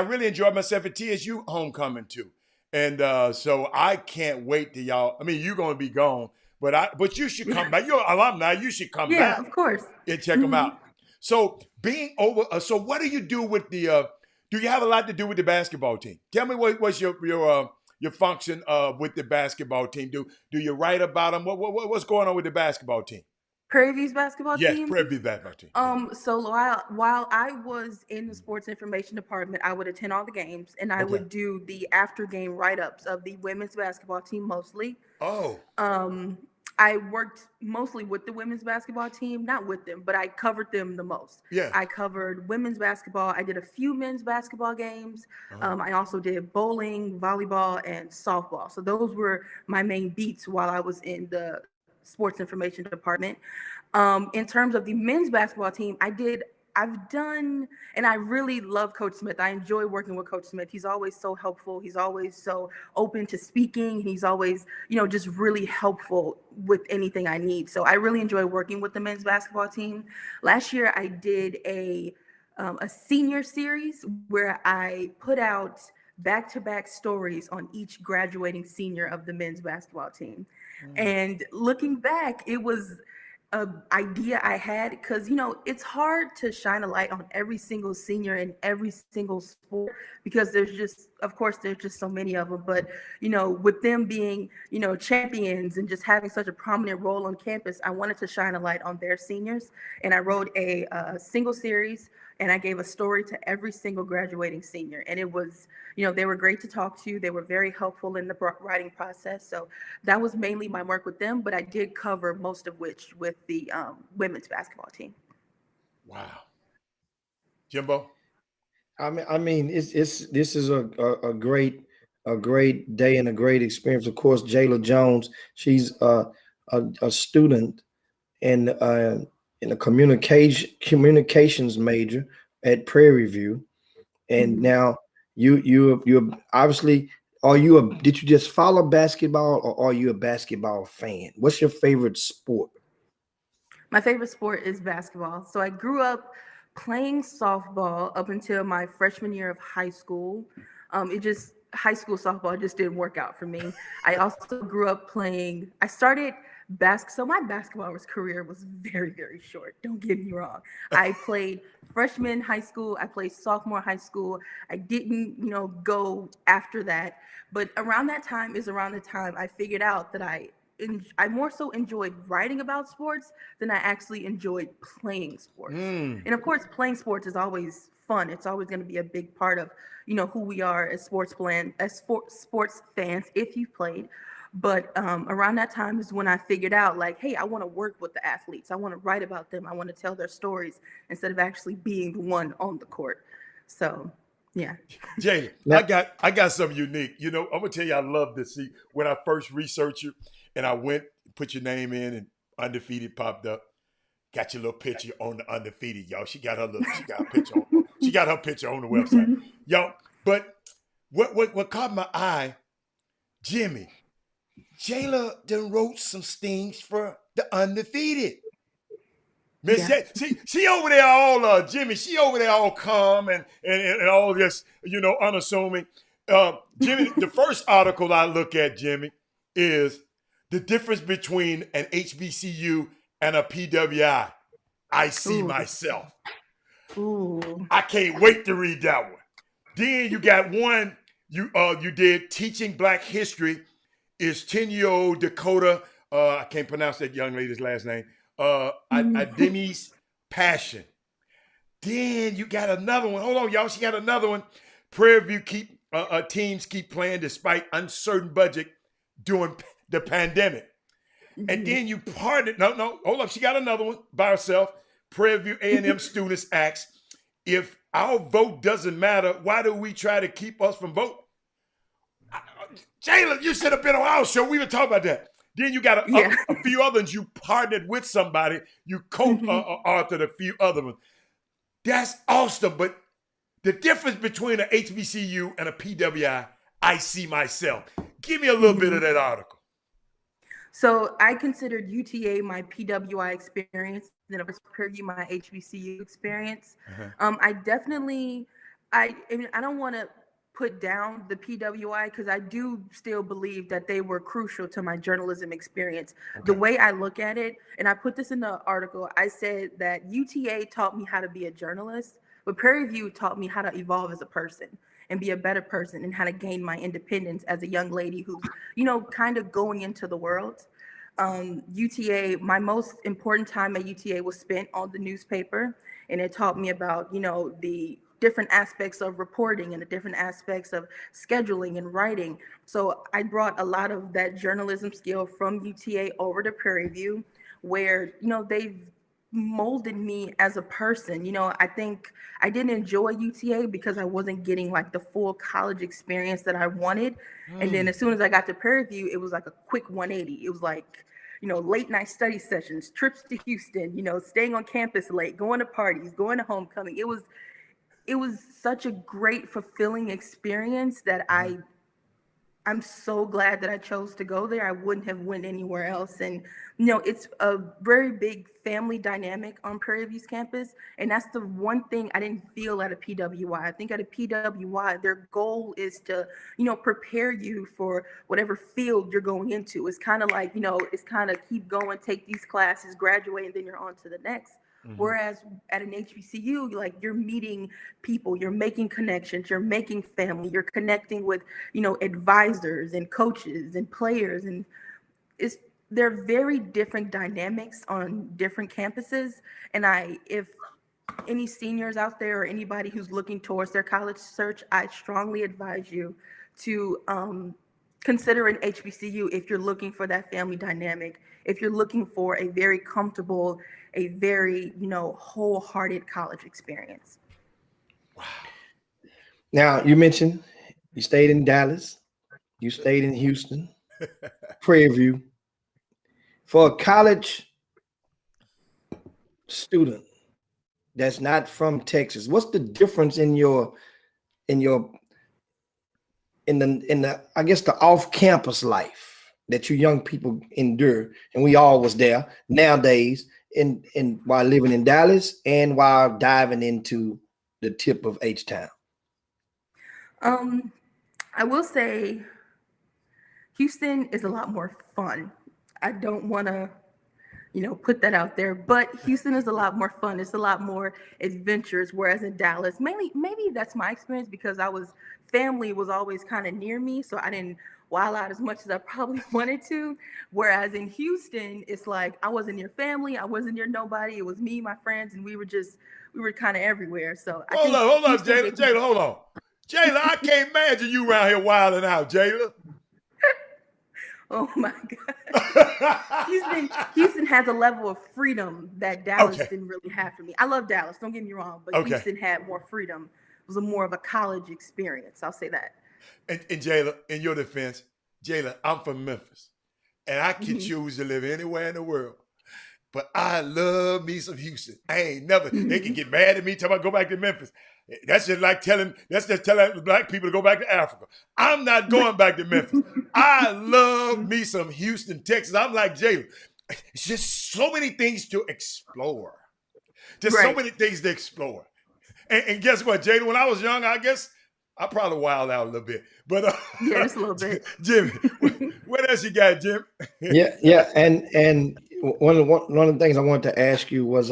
really enjoyed myself at TSU homecoming too. And so I can't wait to y'all. I mean, you're gonna be gone, but you should come back. You're an alumni. You should come back. Of course. And check them out. So being over. So what do you do with the? Do you have a lot to do with the basketball team? Tell me what's your function with the basketball team. Do you write about them? What's going on with the basketball team? Prairie View's basketball team? Yes, Prairie View basketball team. So while I was in the sports information department, I would attend all the games and I would do the after game write-ups of the women's basketball team mostly. Oh. I worked mostly with the women's basketball team, not with them, but I covered them the most. Yeah. I covered women's basketball. I did a few men's basketball games. I also did bowling, volleyball, and softball. So those were my main beats while I was in the sports information department. In terms of the men's basketball team, I've done, and I really love Coach Smith. I enjoy working with Coach Smith. He's always so helpful. He's always so open to speaking. He's always, just really helpful with anything I need. So I really enjoy working with the men's basketball team. Last year, I did a senior series where I put out back-to-back stories on each graduating senior of the men's basketball team. And looking back, it was an idea I had because, it's hard to shine a light on every single senior in every single sport because there's just so many of them. But, with them being, champions and just having such a prominent role on campus, I wanted to shine a light on their seniors. And I wrote a single series and I gave a story to every single graduating senior. And it was, they were great to talk to. They were very helpful in the writing process. So that was mainly my work with them, but I did cover most of which with the women's basketball team. Wow. Jimbo? I mean, this is a great day and a great experience. Of course, Jayla Jones, she's a student in a communications major at Prairie View, and now you obviously did you just follow basketball or are you a basketball fan? What's your favorite sport? My favorite sport is basketball. So I grew up playing softball up until my freshman year of high school. High school softball just didn't work out for me. I also grew up playing. I started so my basketball career was very, very short. Don't get me wrong. I played freshman high school. I played sophomore high school. I didn't, go after that. But around that time I figured out that I more so enjoyed writing about sports than I actually enjoyed playing sports. And of course, playing sports is always fun. It's always going to be a big part of, who we are as sports fans, if you've played. But around that time is when I figured out, like, hey, I want to work with the athletes. I want to write about them. I want to tell their stories instead of actually being the one on the court. So, yeah. Jay, I got something unique. I'm gonna tell you, I love to see when I first researched you, and I went put your name in, and Undefeated popped up. Got your little picture on the Undefeated, y'all. She got her picture on. She got her picture on the website, y'all. But what caught my eye, Jimmy. Jayla done wrote some things for the Undefeated. Miss she over there all Jimmy, she over there all calm and all this, unassuming. Jimmy, the first article I look at, Jimmy, is the difference between an HBCU and a PWI. I see myself. Ooh. I can't wait to read that one. Then you got one, you did Teaching Black History. Is 10-year-old Dakota, I can't pronounce that young lady's last name, Ademi's passion. Then you got another one. Hold on, y'all. She got another one. Prairie View teams keep playing despite uncertain budget during the pandemic. And then you partnered. No, hold up. She got another one by herself. Prairie View A&M students ask, if our vote doesn't matter, why do we try to keep us from voting? Jayla, you should have been on our show. We were talking about that. Then you got a few others. You partnered with somebody. You co-authored a few other ones. That's awesome. But the difference between an HBCU and a PWI, I see myself. Give me a little bit of that article. So I considered UTA my PWI experience, and of course Prairie View my HBCU experience. I definitely, I mean, I don't want to put down the PWI because I do still believe that they were crucial to my journalism experience. The way I look at it, and I put this in the article, I said that UTA taught me how to be a journalist, but Prairie View taught me how to evolve as a person and be a better person and how to gain my independence as a young lady who's, you know, kind of going into the world. UTA, my most important time at UTA was spent on the newspaper, and it taught me about, you know, the different aspects of reporting and the different aspects of scheduling and writing. So I brought a lot of that journalism skill from UTA over to Prairie View, where, you know, they've molded me as a person. You know, I think I didn't enjoy UTA because I wasn't getting like the full college experience that I wanted. And then as soon as I got to Prairie View, it was like a quick 180. It was like, you know, late night study sessions, trips to Houston, you know, staying on campus late, going to parties, going to homecoming. It was such a great, fulfilling experience that I'm so glad that I chose to go there. I wouldn't have went anywhere else. And, you know, it's a very big family dynamic on Prairie View's campus. And that's the one thing I didn't feel at a PWI. I think at a PWI, their goal is to, you know, prepare you for whatever field you're going into. It's kind of like, you know, it's kind of keep going, take these classes, graduate, and then you're on to the next. Whereas at an HBCU, like you're meeting people, you're making connections, you're making family, you're connecting with, you know, advisors and coaches and players, and they're very different dynamics on different campuses. And if any seniors out there or anybody who's looking towards their college search, I strongly advise you to consider an HBCU if you're looking for that family dynamic, if you're looking for a very comfortable, a very, you know, wholehearted college experience. Wow. Now, you mentioned you stayed in Dallas, you stayed in Houston, Prairie View. For a college student that's not from Texas, what's the difference in the I guess the off-campus life that you young people endure? And we all was there nowadays in while living in Dallas and while diving into the tip of H-Town. I will say Houston is a lot more fun. I don't want to, you know, put that out there, but Houston is a lot more fun. It's a lot more adventurous, whereas in Dallas, maybe that's my experience because family was always kind of near me, so I didn't wild out as much as I probably wanted to. Whereas in Houston, it's like I wasn't near family, I wasn't near nobody. It was me, my friends, and we were kind of everywhere. So hold on, Jayla, hold on. Jayla, I can't imagine you around here wilding out, Jayla. Oh my God. Houston has a level of freedom that Dallas didn't really have for me. I love Dallas, don't get me wrong, but Houston had more freedom. It was more of a college experience, I'll say that. And Jayla, in your defense, Jayla, I'm from Memphis, and I can choose to live anywhere in the world. But I love me some Houston. I ain't never, they can get mad at me till I go back to Memphis. That's just telling black people to go back to Africa. I'm not going back to Memphis. I love me some Houston, Texas. I'm like Jayla. It's just so many things to explore. So many things to explore. And guess what, Jayla, when I was young, I guess I probably wild out a little bit. But yeah, just a little bit. Jimmy, what else you got, Jim? yeah. And one of the things I wanted to ask you was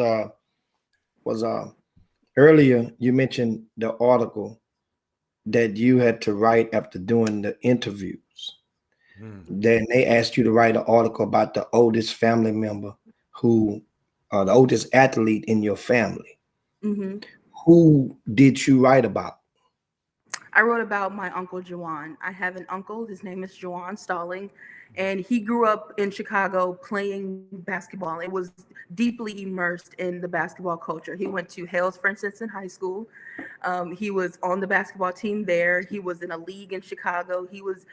earlier you mentioned the article that you had to write after doing the interviews. Then they asked you to write an article about the oldest family member the oldest athlete in your family. Who did you write about? I wrote about my uncle Juwan. I have an uncle, his name is Juwan Stalling, and he grew up in Chicago playing basketball. It was deeply immersed in the basketball culture. He went to Hales Franciscan High School. He was on the basketball team there. He was in a league in Chicago. He was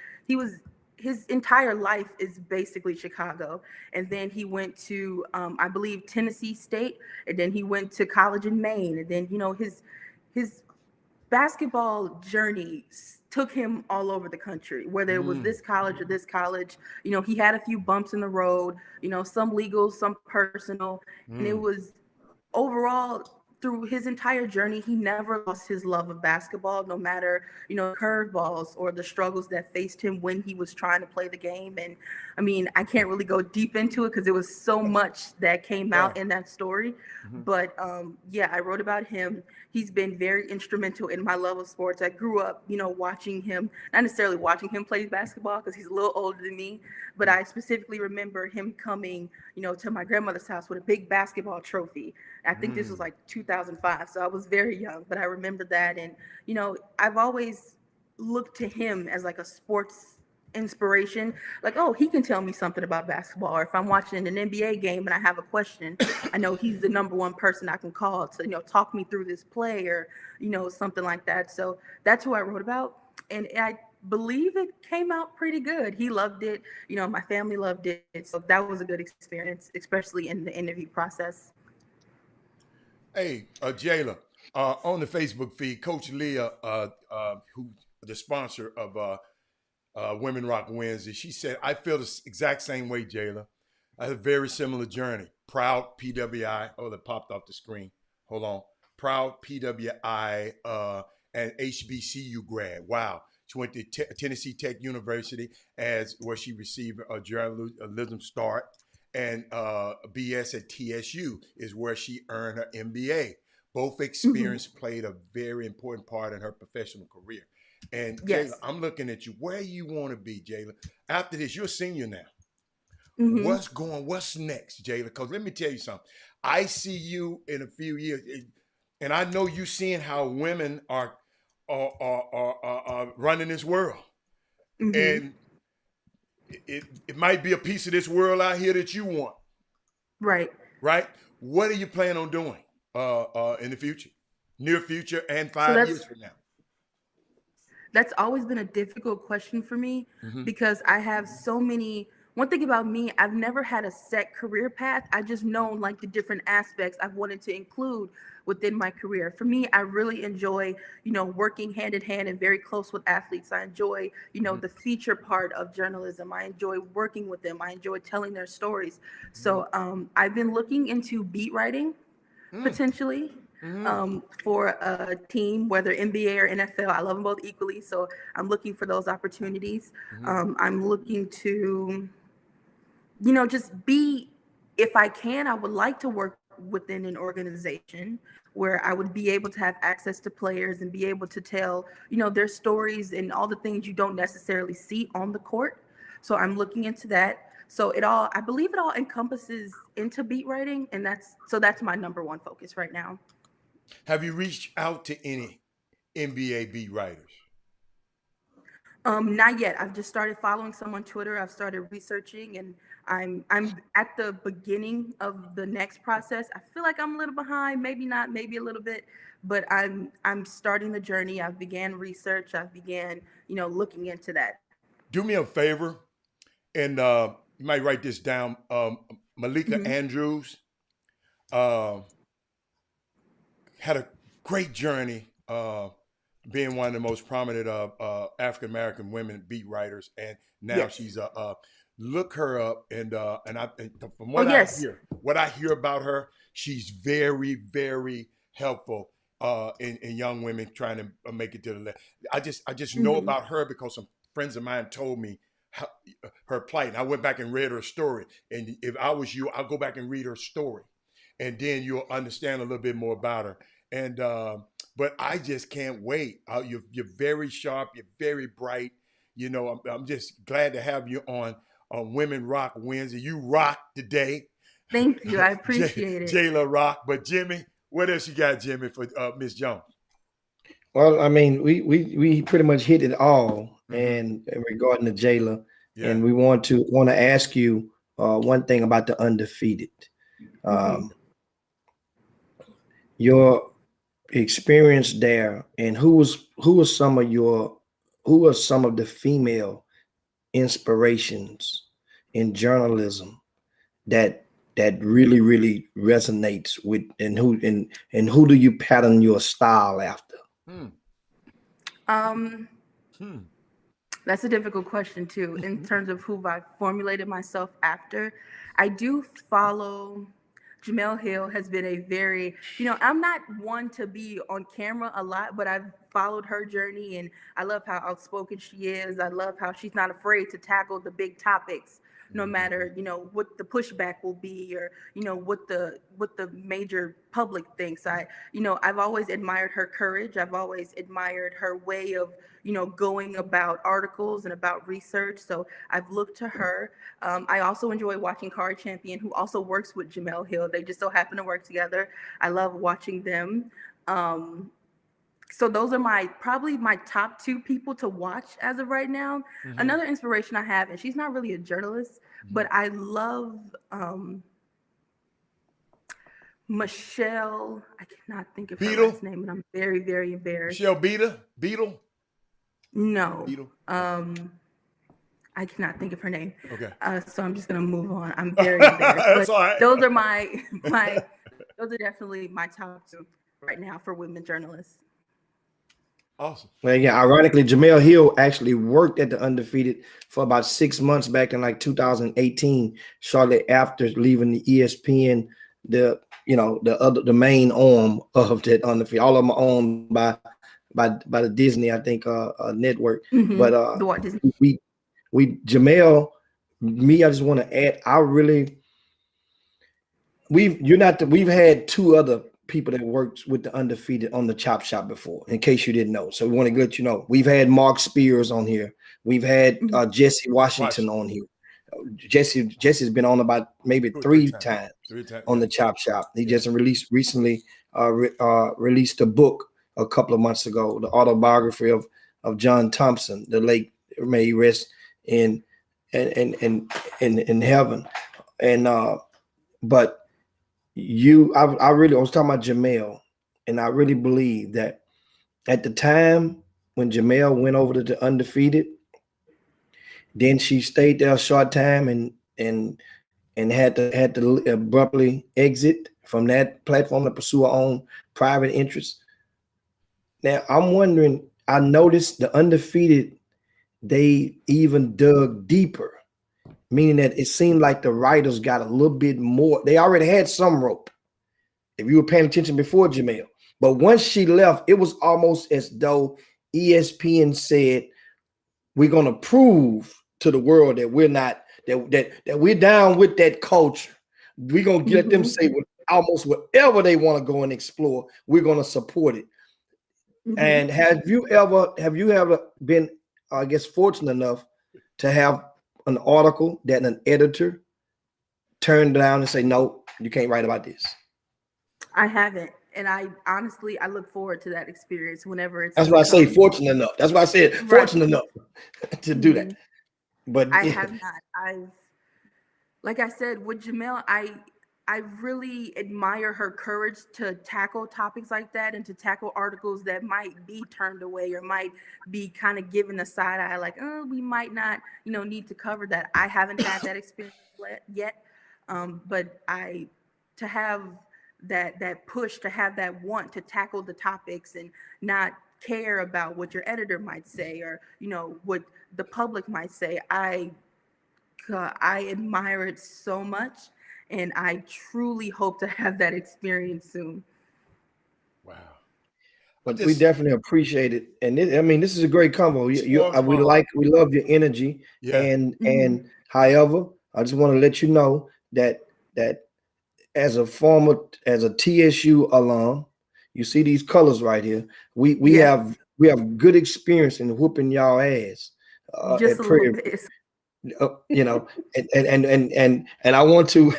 his entire life is basically Chicago. And then he went to, I believe, Tennessee State, and then he went to college in Maine. And then, his basketball journey took him all over the country, whether it was this college or this college. He had a few bumps in the road, some legal, some personal. And it was overall, through his entire journey, he never lost his love of basketball, no matter, curveballs or the struggles that faced him when he was trying to play the game. And I mean, I can't really go deep into it because it was so much that came out in that story. But yeah, I wrote about him. He's been very instrumental in my love of sports. I grew up, watching him, not necessarily watching him play basketball because he's a little older than me, but I specifically remember him coming, to my grandmother's house with a big basketball trophy. I think this was like 2005, so I was very young, but I remember that. And, I've always looked to him as like a sports inspiration, like, oh, he can tell me something about basketball. Or if I'm watching an NBA game and I have a question, I know he's the number one person I can call to, talk me through this play or, something like that. So that's who I wrote about. And I believe it came out pretty good. He loved it. My family loved it. So that was a good experience, especially in the interview process. Hey, Jayla, on the Facebook feed, Coach Leah, who the sponsor of Women Rock Wednesday, she said, I feel the exact same way, Jayla. I had a very similar journey. Proud PWI. Oh, that popped off the screen. Hold on. Proud PWI and HBCU grad. Wow. She went to Tennessee Tech University where she received a journalism start. And BS at TSU is where she earned her MBA. Both experience played a very important part in her professional career. And Yes. Jayla, I'm looking at you. Where you want to be, Jayla? After this, you're a senior now. What's next, Jayla? Because let me tell you something. I see you in a few years, and I know you seeing how women are running this world. And it might be a piece of this world out here that you want. Right. Right? What are you planning on doing in the future? Near future and 5 years from now? That's always been a difficult question for me because I have so many. One thing about me, I've never had a set career path. I just known like the different aspects I've wanted to include within my career. For me, I really enjoy, working hand in hand and very close with athletes. I enjoy, the feature part of journalism. I enjoy working with them. I enjoy telling their stories. So I've been looking into beat writing potentially. For a team, whether NBA or NFL. I love them both equally. So I'm looking for those opportunities. I'm looking to, just be, if I can, I would like to work within an organization where I would be able to have access to players and be able to tell, their stories and all the things you don't necessarily see on the court. So I'm looking into that. So I believe it all encompasses into beat writing. And that's my number one focus right now. Have you reached out to any NBA beat writers? Not yet. I've just started following some on Twitter. I've started researching, and I'm at the beginning of the next process. I feel like I'm a little behind, maybe not, maybe a little bit, but I'm starting the journey. I've began research. I've began, looking into that. Do me a favor, and you might write this down. Malika Andrews had a great journey. Being one of the most prominent African American women beat writers, and now she's look her up, and from what I hear about her, she's very, very helpful in young women trying to make it to the left. I just know about her because some friends of mine told me her plight, and I went back and read her story. And if I was you, I'll go back and read her story, and then you'll understand a little bit more about her. And but I just can't wait. You're very sharp. You're very bright. I'm just glad to have you on Women Rock Wednesday. You rock today. Thank you. I appreciate it. Jayla rock. But Jimmy, what else you got, Jimmy, for Miss Jones? Well, I mean, we pretty much hit it all, and regarding to Jayla, and we want to ask you one thing about the undefeated. Your experience there, and who are some of the female inspirations in journalism that really resonates with, and who do you pattern your style after? That's a difficult question too, in terms of who I formulated myself after. I do follow Jamel Hill. Has been a very, I'm not one to be on camera a lot, but I've followed her journey and I love how outspoken she is. I love how she's not afraid to tackle the big topics, no matter, what the pushback will be, or, what the major public thinks. I've always admired her courage. I've always admired her way of, going about articles and about research. So I've looked to her. I also enjoy watching Card Champion, who also works with Jamel Hill. They just so happen to work together. I love watching them. So those are probably my top two people to watch as of right now. Another inspiration I have, and she's not really a journalist, but I love Michelle. I cannot think of her last name, and I'm very, very embarrassed. Michelle Beadle? No. Beadle? I cannot think of her name. Okay. So I'm just gonna move on. I'm very embarrassed. That's all right. Those are those are definitely my top two right now for women journalists. Awesome. Well, yeah, ironically, Jamel Hill actually worked at the Undefeated for about 6 months back in like 2018, shortly after leaving the ESPN, the main arm of that Undefeated. All of them are owned by the Disney, I think, network. But The Walt Disney. Jamel, I just want to add, we've had two other people that worked with the Undefeated on the Chop Shop before, in case you didn't know. So we want to let you know. We've had Mark Spears on here. We've had Jesse Washington on here. Jesse's been on about maybe three times on the Chop Shop. He just recently released a book a couple of months ago, the autobiography of John Thompson, the late, may he rest in heaven. And but I was talking about Jamel, and I really believe that at the time when Jamel went over to the Undefeated, then she stayed there a short time and had to abruptly exit from that platform to pursue her own private interests. Now I'm wondering, I noticed the Undefeated, they even dug deeper, meaning that it seemed like the writers got a little bit more. They already had some rope, if you were paying attention before Jamel. But once she left, it was almost as though ESPN said, we're going to prove to the world that we're not, that we're down with that culture. We're going to let them say almost whatever they want to go and explore. We're going to support it. And have you ever been, I guess, fortunate enough to have an article that an editor turned down and say, no, you can't write about this? I haven't. And I honestly look forward to that experience whenever it's. That's why I say fortunate enough. That's why I said fortunate enough to do that. But I have not. Like I said, with Jamel, I really admire her courage to tackle topics like that and to tackle articles that might be turned away or might be kind of given a side eye, like, oh, we might not, need to cover that. I haven't had that experience yet, but to have that push, to have that want to tackle the topics and not care about what your editor might say or what the public might say, I admire it so much. And I truly hope to have that experience soon. Wow. But we definitely appreciate it. And this is a great combo. We love your energy. Yeah. And however, I just want to let you know that as a TSU alum, you see these colors right here. We have good experience in whooping y'all ass. Just a little bit. And I want to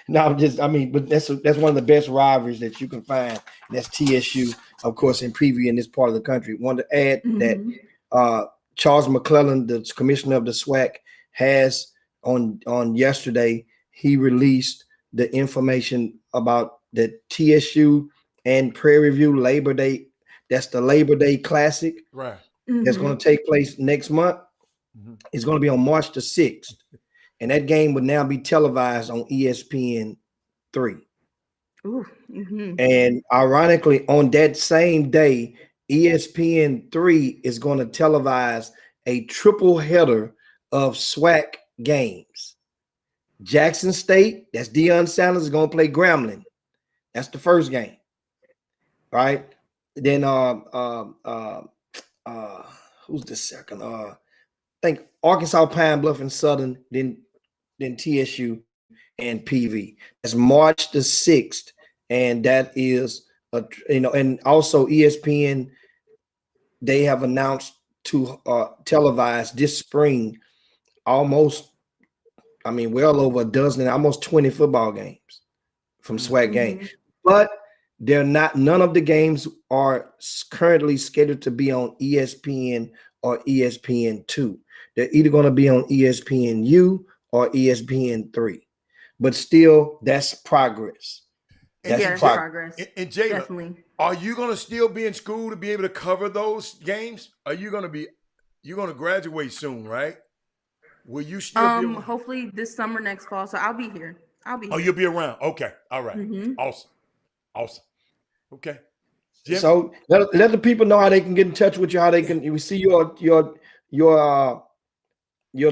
but that's one of the best rivalries that you can find. And that's TSU, of course, in preview in this part of the country. Want to add that Charles McClellan, the commissioner of the SWAC, has on yesterday, he released the information about the TSU and Prairie View Labor Day. That's the Labor Day Classic. Right. That's going to take place next month. It's going to be on March the 6th. And that game would now be televised on ESPN 3. Ooh, And ironically, on that same day, ESPN 3 is going to televise a triple header of SWAC games. Jackson State, that's Deion Sanders, is going to play Grambling. That's the first game. Right? Then who's the second? I think Arkansas, Pine Bluff, and Southern, then TSU and PV. That's March the 6th. And that is and also ESPN, they have announced to televise this spring almost, well over a dozen, almost 20 football games from SWAC games. But none of the games are currently scheduled to be on ESPN or ESPN2. They're either going to be on ESPNU or ESPN3. But still, that's progress. That's progress. And Jayla, definitely. Are you going to still be in school to be able to cover those games? You're going to graduate soon, right? Will you still be around? Hopefully this summer, next fall. So I'll be here. Oh, you'll be around. Okay. All right. Awesome. Okay. Jim? So let the people know how they can get in touch with you, how they can see your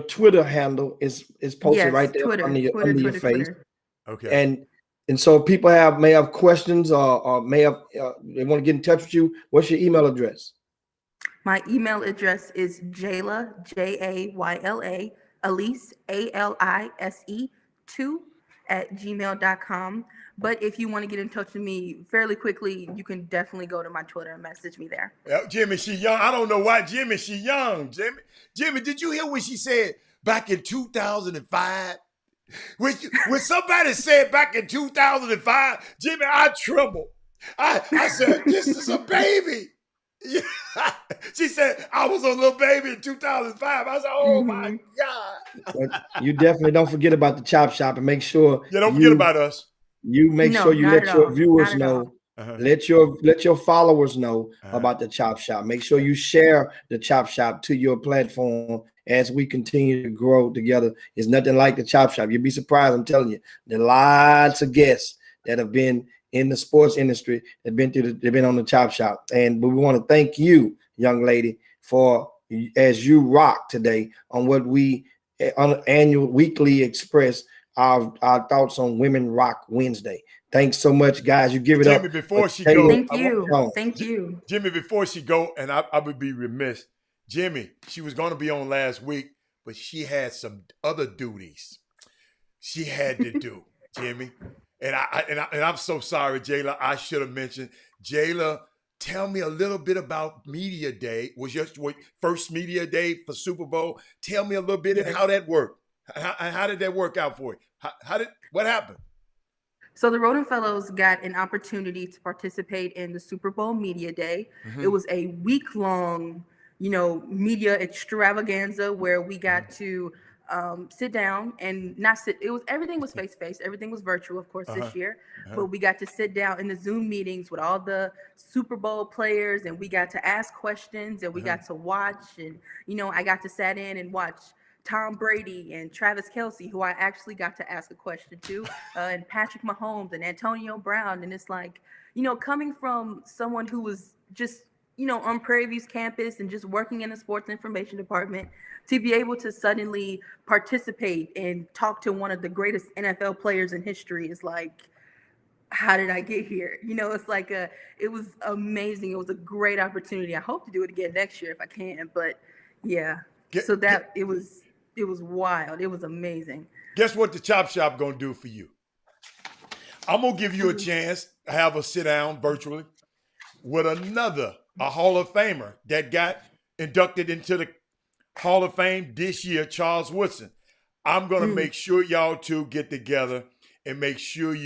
Twitter handle is posted right there under your face. Twitter. Okay. And so if people may have questions or may have they want to get in touch with you, what's your email address? My email address is Jayla, Jayla, Alise, Alise 2 @gmail.com. But if you want to get in touch with me fairly quickly, you can definitely go to my Twitter and message me there. Jimmy, she young. I don't know why, Jimmy, she young. Jimmy, did you hear what she said back in 2005? When somebody said back in 2005, Jimmy, I trembled. I said, this is a baby. She said, I was a little baby in 2005. I said, oh my God. You definitely don't forget about the Chop Shop and make sure. Yeah, don't forget about us. You make sure you let your viewers know. Let your followers know about the Chop Shop. Make sure you share the Chop Shop to your platform as we continue to grow together. It's nothing like the Chop Shop. You'd be surprised. I'm telling you, there are lots of guests that have been in the sports industry. They've been on the Chop Shop, but we want to thank you, young lady, for as you rock today on what we weekly express our thoughts on Women Rock Wednesday. Thanks so much, guys. You give it Jimmy, up. Before she go, Thank you. Jimmy, before she go, and I would be remiss. Jimmy, she was going to be on last week, but she had some other duties she had to do, Jimmy. And I'm so sorry, Jayla. I should have mentioned. Jayla, tell me a little bit about Media Day. Was your first Media Day for Super Bowl? Tell me a little bit and how that worked. How did that work out for you? What happened? So the Roden Fellows got an opportunity to participate in the Super Bowl Media Day. It was a week-long, media extravaganza where we got to sit down and not sit. Everything was face-to-face. Everything was virtual, of course, this year. But we got to sit down in the Zoom meetings with all the Super Bowl players, and we got to ask questions, and we got to watch. And, I got to sit in and watch Tom Brady and Travis Kelce, who I actually got to ask a question to, and Patrick Mahomes and Antonio Brown. And it's like, coming from someone who was just, on Prairie View's campus and just working in the sports information department, to be able to suddenly participate and talk to one of the greatest NFL players in history is like, how did I get here? It's like it was amazing. It was a great opportunity. I hope to do it again next year if I can, but yeah. It was wild. It was amazing. Guess what the Chop Shop gonna do for you? I'm gonna give you a chance to have a sit down virtually with a Hall of Famer that got inducted into the Hall of Fame this year, Charles Woodson. I'm gonna make sure y'all two get together and make sure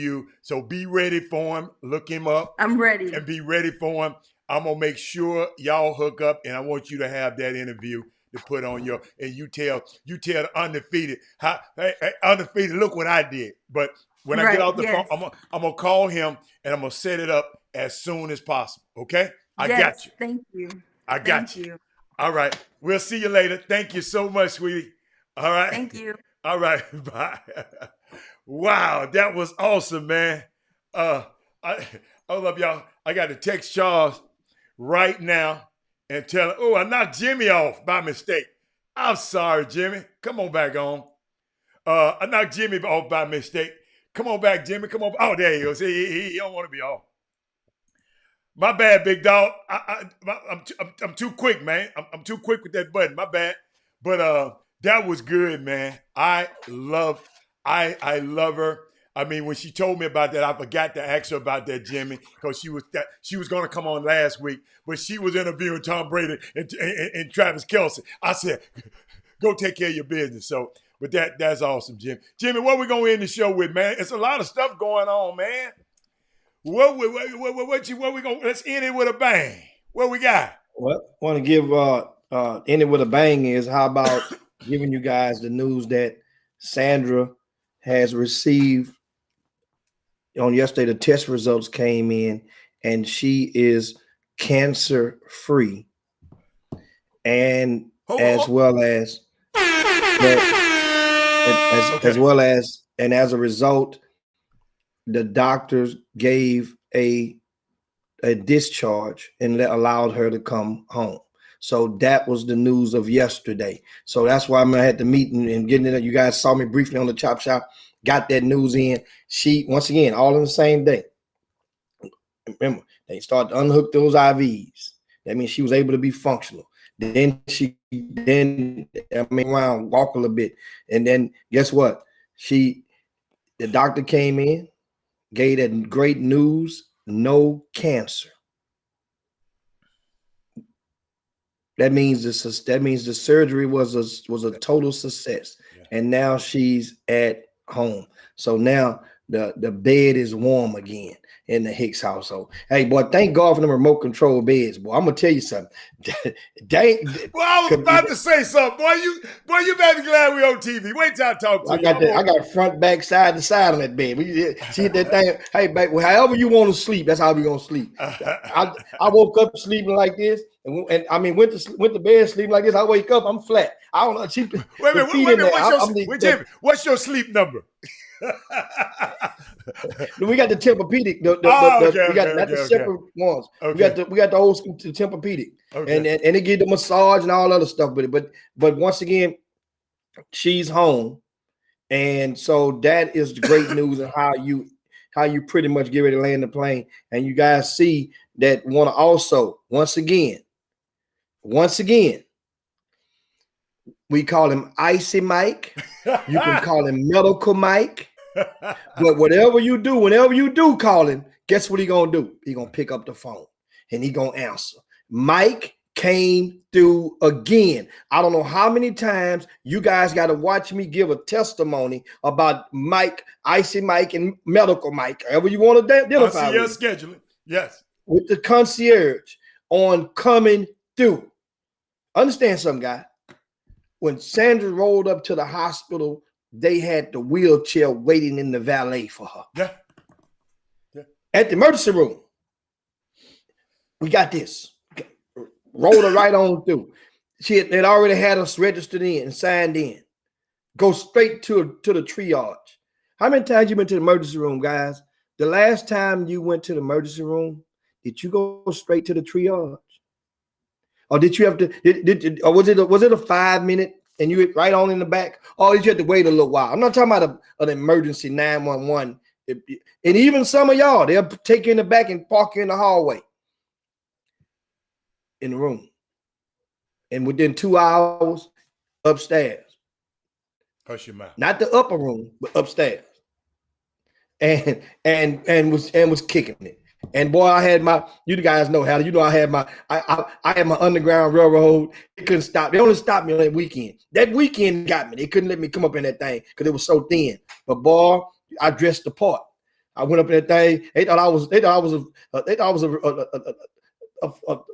so be ready for him. Look him up. I'm ready. And be ready for him. I'm gonna make sure y'all hook up, and I want you to have that interview to put on and you tell the undefeated, hey, undefeated, look what I did. But when I get off the phone, I'm gonna call him and I'm gonna set it up as soon as possible. Okay? I got you. Thank you. I got you. All right. We'll see you later. Thank you so much, sweetie. All right. Thank you. All right. Bye. Wow, that was awesome, man. I love y'all. I got to text Charles right now and tell him, oh, I knocked Jimmy off by mistake. I'm sorry, Jimmy. Come on back on. I knocked Jimmy off by mistake. Come on back, Jimmy. Come on. Oh, there he goes. He don't want to be off. My bad, big dog. I'm too quick, man. I'm too quick with that button. My bad. But that was good, man. I love her. I mean, when she told me about that, I forgot to ask her about that, Jimmy, because she was going to come on last week, but she was interviewing Tom Brady and Travis Kelce. I said, go take care of your business. So, but that's awesome, Jimmy. Jimmy, what we going to end the show with, man? It's a lot of stuff going on, man. What we going? Let's end it with a bang. What we got? Well, I want to give end it with a bang is how about giving you guys the news that Sandra has received on yesterday. The test results came in, and she is cancer free, and as well as as a result, the doctors gave a discharge and allowed her to come home. So that was the news of yesterday. So that's why I'm gonna have to meet and getting it. You guys saw me briefly on the Chop Shop, got that news in. She, once again, all in the same day. Remember, they started to unhook those IVs. That means she was able to be functional. Then around, walk a little bit. And then guess what? The doctor came in, gave that great news, no cancer. That means the surgery was a total success. Yeah. And now she's at home. So now the bed is warm again in the Hicks household. Hey, boy, thank God for them remote control beds, boy. I'm gonna tell you something. Well, I was about to say something. Boy, you better be glad we on TV. Wait till I talk to you. I got front, back, side to side on that bed. She hit that thing. Hey, back, however you want to sleep, that's how we gonna sleep. I woke up sleeping like this, and I mean went to bed sleeping like this. I wake up, I'm flat. I don't know. Wait a minute. What's your sleep number? We got the Tempur-Pedic. We got not the separate ones. Okay. We got the old school Tempur-Pedic, and it get the massage and all other stuff with it. But once again, she's home, and so that is the great news of how you pretty much get ready to land the plane. And you guys see that want to also once again, we call him Icy Mike. You can call him Medical Mike. But whatever you do, whenever you do call him, guess what he gonna do? He gonna pick up the phone and he gonna answer. Mike came through again. I don't know how many times you guys got to watch me give a testimony about Mike, Icy Mike, and Medical Mike, however you want to identify. Concierge scheduling, yes, with the concierge on coming through. Understand something, guy. When Sandra rolled up to the hospital, they had the wheelchair waiting in the valet for her. Yeah. At the emergency room. We got this. Rolled her right on through. She had already had us registered in and signed in. Go straight to the triage. How many times you been to the emergency room, guys? The last time you went to the emergency room, did you go straight to the triage? Or did you have to, or was it a 5-minute and you were right on in the back? Or did you have to wait a little while? I'm not talking about an emergency 911. And even some of y'all, they'll take you in the back and park you in the hallway in the room. And within 2 hours, upstairs. Hush your mouth. Not the upper room, but upstairs. And was kicking it. And boy, I had you guys know how, I had my Underground Railroad. It couldn't stop. They only stopped me on that weekend. That weekend got me. They couldn't let me come up in that thing because it was so thin. But boy, I dressed the part. I went up in that thing. They thought I was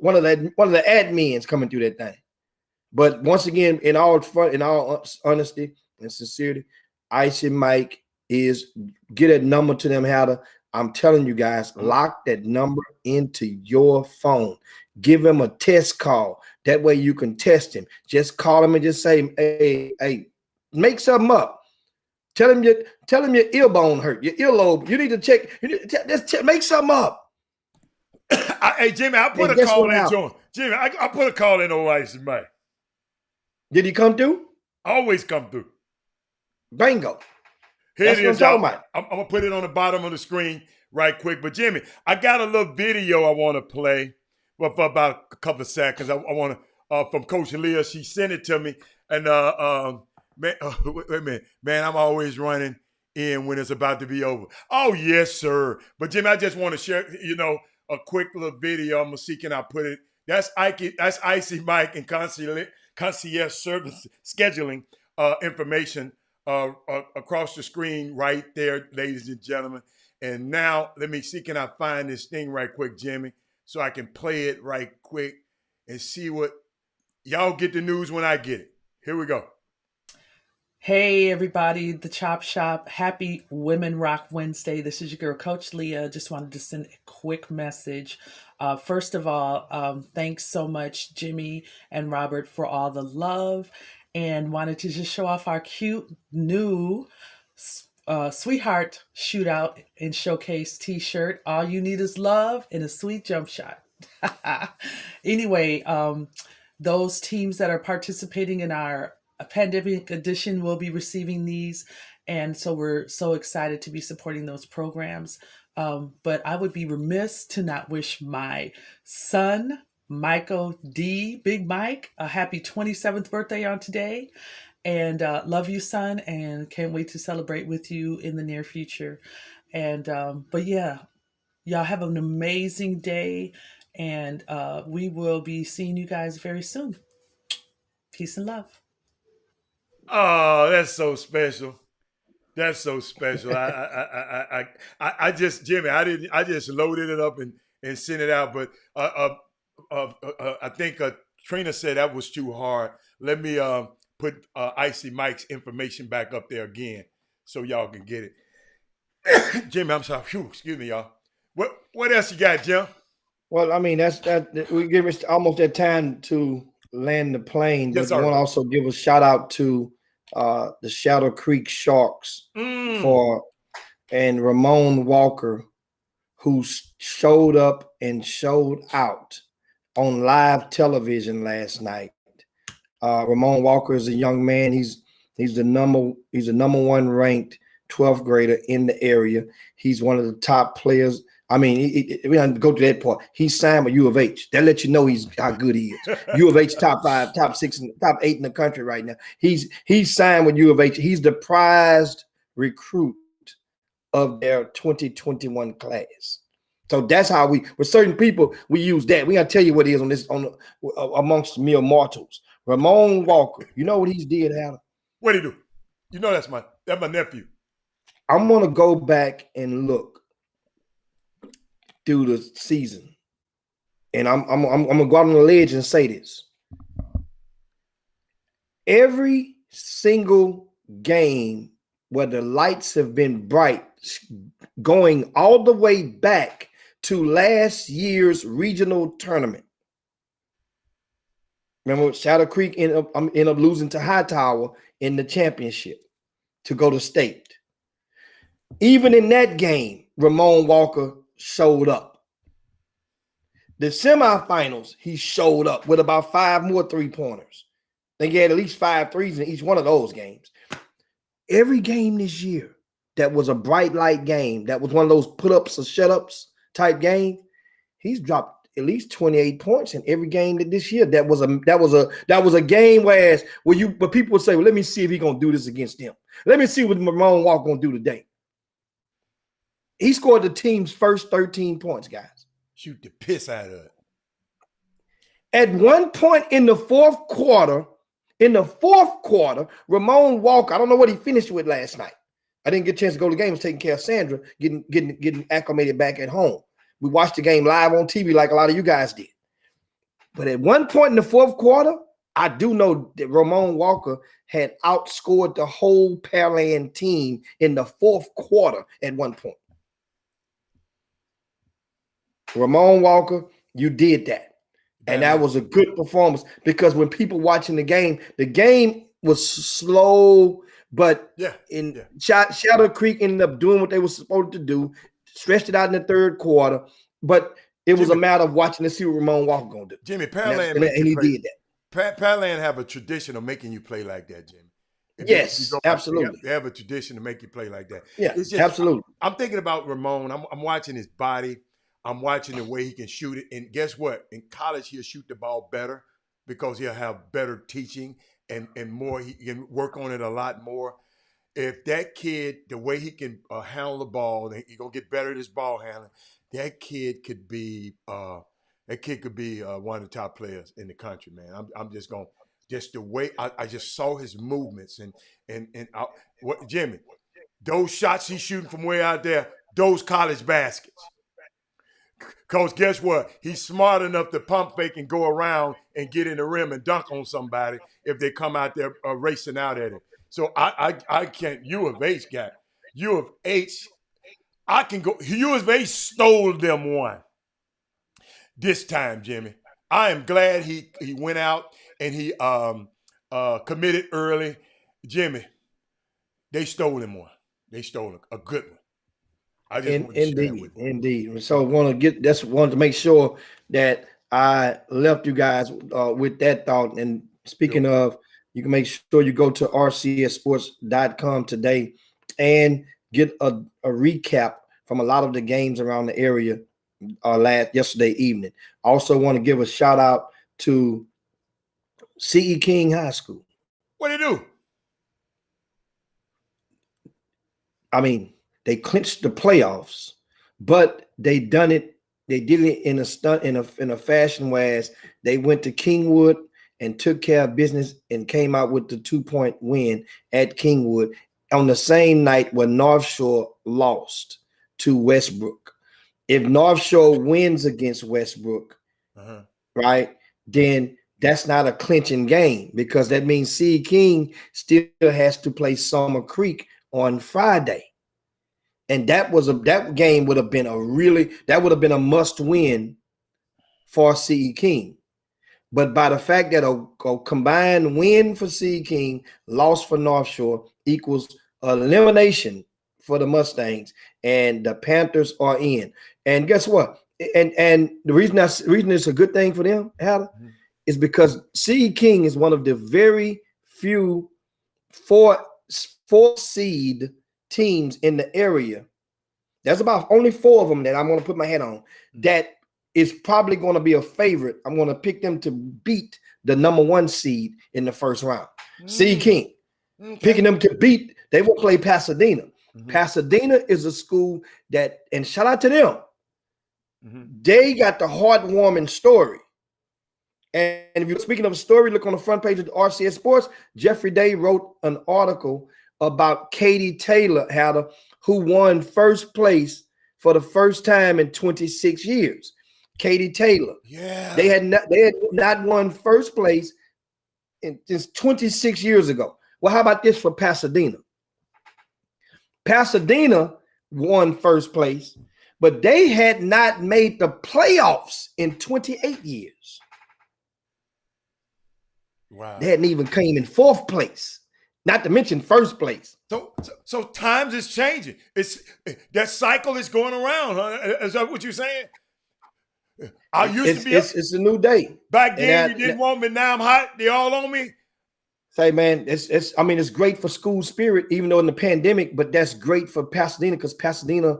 one of the admins coming through that thing. But once again, in all honesty and sincerity, Icy Mike is get that number to them. I'm telling you guys, lock that number into your phone. Give him a test call. That way you can test him. Just call him and just say, hey, make something up. Tell him your ear bone hurt, your earlobe. You need to check. Make something up. Hey, Jimmy, I put a call in to him. Jimmy, I put a call in on Icy Mike. Did he come through? Always come through. Bingo. Here it is, y'all. I'm going to put it on the bottom of the screen right quick. But, Jimmy, I got a little video I want to play for about a couple of seconds. I want to, from Coach Leah. She sent it to me. And, man, wait a minute. Man, I'm always running in when it's about to be over. Oh, yes, sir. But, Jimmy, I just want to share, a quick little video. I'm going to see, can I put it? That's Icy Mike and concierge service scheduling information across the screen right there, ladies and gentlemen. And now, let me see, can I find this thing right quick, Jimmy, so I can play it right quick and see what y'all get the news when I get it. Here we go. Hey, everybody, the Chop Shop. Happy Women Rock Wednesday. This is your girl, Coach Leah. Just wanted to send a quick message. First of all, thanks so much, Jimmy and Robert, for all the love, and wanted to just show off our cute new Sweetheart Shootout and Showcase t-shirt. All you need is love and a sweet jump shot. Anyway, those teams that are participating in our pandemic edition will be receiving these, and so we're so excited to be supporting those programs. But I would be remiss to not wish my son, Michael D, Big Mike, a happy 27th birthday on today. And love you, son, and can't wait to celebrate with you in the near future. And but yeah, y'all have an amazing day, and we will be seeing you guys very soon. Peace and love. Oh, that's so special. That's so special. I just, Jimmy, I just loaded it up and sent it out. But I think Trina said that was too hard. Let me put Icy Mike's information back up there again so y'all can get it. Jimmy, I'm sorry. Whew, excuse me, y'all. What else you got, Jim? Well, I mean, that we give us almost that time to land the plane, but I want to also give a shout out to the Shadow Creek Sharks and Ramon Walker, who showed up and showed out on live television last night. Ramon Walker is a young man. He's the number one ranked 12th grader in the area. He's one of the top players. I mean, we don't go to that part. He signed with U of H. That lets you know how good he is. U of H top 5, top 6, top 8 in the country right now. He's signed with U of H. He's the prized recruit of their 2021 class. So that's how with certain people we use that. We gotta tell you what it is amongst mere mortals. Ramon Walker, you know what he's did, Hannah? What did he do? You know that's my nephew. I'm gonna go back and look through the season, and I'm gonna go out on the ledge and say this: every single game where the lights have been bright, going all the way back to last year's regional tournament. Remember, Shadow Creek ended up losing to Hightower in the championship to go to state. Even in that game, Ramon Walker showed up. The semifinals, he showed up with about 5 more 3-pointers. I think he had at least 5 threes in each one of those games. Every game this year that was a bright light game, that was one of those put-ups or shut-ups type game, he's dropped at least 28 points in every game this year. That was a game where people would say, well, let me see if he's gonna do this against them. Let me see what Ramon Walker gonna do today. He scored the team's first 13 points, guys. Shoot the piss out of it. At one point in the fourth quarter, Ramon Walker, I don't know what he finished with last night. I didn't get a chance to go to the game. I was taking care of Sandra, getting acclimated back at home. We watched the game live on TV like a lot of you guys did. But at one point in the fourth quarter, I do know that Ramon Walker had outscored the whole Pearland team in the fourth quarter at one point. Ramon Walker, you did that. And that was a good performance because when people watching the game was slow, but Shadow Creek ended up doing what they were supposed to do, stretched it out in the third quarter, but it was a matter of watching to see what Ramon Walker gonna do. Jimmy, And he did that. Pearland have a tradition of making you play like that, Jimmy. Yes, absolutely. They have a tradition to make you play like that. Yeah, it's just, absolutely. I'm thinking about Ramon. I'm watching his body. I'm watching the way he can shoot it. And guess what? In college, he'll shoot the ball better because he'll have better teaching and more. He can work on it a lot more. If that kid, the way he can handle the ball, he's going to get better at his ball handling. That kid could be one of the top players in the country, man. I'm just going, just the way I just saw his movements Jimmy, those shots he's shooting from way out there, those college baskets. Because guess what? He's smart enough to pump fake and go around and get in the rim and dunk on somebody if they come out there racing out at him. So I can't. U of H guy. U of H, I can go. U of H stole them one this time, Jimmy. I am glad he went out and he committed early. Jimmy, they stole him one. They stole a good one. I just want to share that with you. Indeed. So wanted to make sure that I left you guys with that thought. And speaking of, you can make sure you go to rcssports.com today and get a recap from a lot of the games around the area yesterday evening. I also want to give a shout out to C.E. King High School. What did he do? I mean, they clinched the playoffs, but they did it in a fashion whereas they went to Kingwood and took care of business and came out with the 2-point win at Kingwood on the same night where North Shore lost to Westbrook. If North Shore wins against Westbrook, right, then that's not a clinching game because that means C. King still has to play Summer Creek on Friday. And that game would have been a must win for C. King. But by the fact that a combined win for C. King, loss for North Shore equals elimination for the Mustangs, and the Panthers are in. And guess what? And the reason it's a good thing for them, Howard, is because C. King is one of the very few four seed teams in the area. There's about only 4 of them that I'm going to put my head on that is probably going to be a favorite. I'm going to pick them to beat the number 1 seed in the first round. C. King. Picking them to beat, they will play Pasadena. Pasadena is a school that, and shout out to them, they got the heartwarming story. And if you're speaking of a story, look on the front page of the RCS Sports. Jeffrey Day wrote an article about Katie Taylor, who won first place for the first time in 26 years. Katie Taylor. Yeah. They had not won first place since 26 years ago. Well, how about this for Pasadena? Pasadena won first place, but they had not made the playoffs in 28 years. Wow. They hadn't even came in 4th place, not to mention first place. So times is changing. That cycle is going around. Huh? Is that what you're saying? I used to be. It's a new day. Back then you didn't want me. Now I'm hot. They all on me. Say, man, it's great for school spirit, even though in the pandemic, but that's great for Pasadena because Pasadena,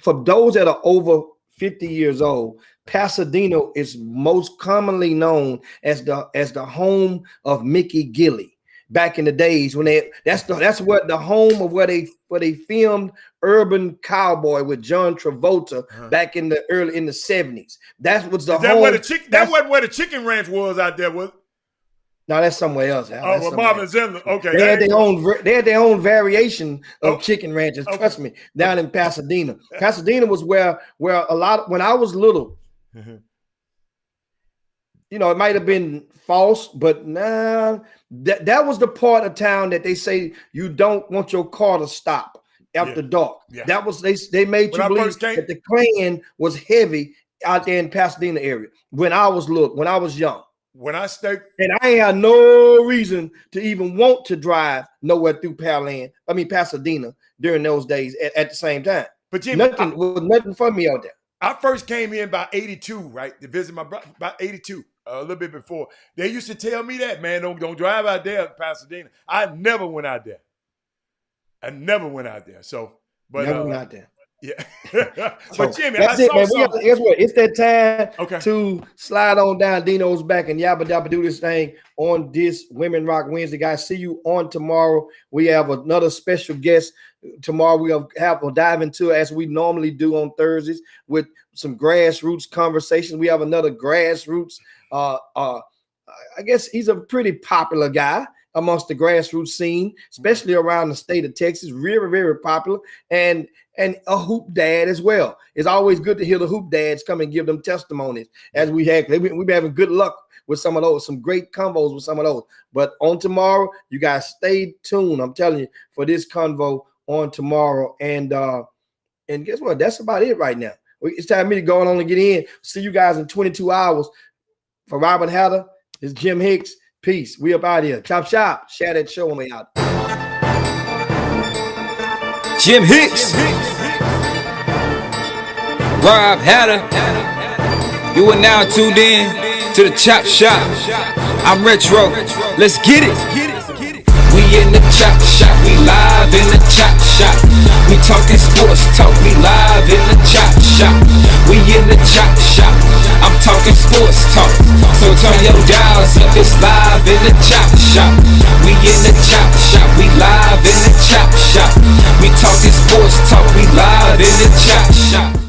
for those that are over 50 years old, Pasadena is most commonly known as the home of Mickey Gilley. Back in the days when that's what the home of where they filmed Urban Cowboy with John Travolta back in the 70s. That was the home. That wasn't where the chicken ranch was out there, was it? No, that's somewhere else. Oh, Bob and Zimmer. Okay. They had their own variation of chicken ranches. Trust me, down in Pasadena. Pasadena was where a lot when I was little. You know, it might have been false, but nah, that was the part of town that they say you don't want your car to stop after dark. Yeah. That was they made you believe that the Klan was heavy out there in Pasadena area when I was young. When I started, and I ain't had no reason to even want to drive nowhere through Pasadena during those days at the same time. But Jimmy, nothing for me out there. I first came in about 82, right, to visit my brother, about 82, a little bit before. They used to tell me that, man, don't drive out there in Pasadena. I never went out there. So, but never went out there. Yeah. so, But Jimmy, that's it, man. Guess what? It's that time to slide on down Dino's back and yabba dabba do this thing on this Women Rock Wednesday, guys. See you on tomorrow. We have another special guest tomorrow. We'll dive into, as we normally do on Thursdays, with some grassroots conversations. We have another grassroots. I guess he's a pretty popular guy amongst the grassroots scene, especially around the state of Texas. Very, very popular, and a hoop dad as well. It's always good to hear the hoop dads come and give them testimonies, as we have. We've been having good luck with some of those, some great convos with some of those. But on tomorrow, you guys stay tuned. I'm telling you, for this convo on tomorrow. And guess what? That's about it right now. It's time for me to go on and get in. See you guys in 22 hours. For Robin Hatter, it's Jim Hicks. Peace. We up out here. Chop shop. Share that show when we out. Jim Hicks. Rob Hatter. You are now tuned in to the Chop Shop. I'm Retro. Let's get it. We in the Chop Shop. We live in the Chop Shop. We talking sports talk. We live in the Chop Shop. We in the Chop Shop. I'm talking sports talk. So turn your dials up. It's live in the Chop Shop. We in the Chop Shop. We live in the Chop Shop. We talking sports talk. We live in the Chop Shop.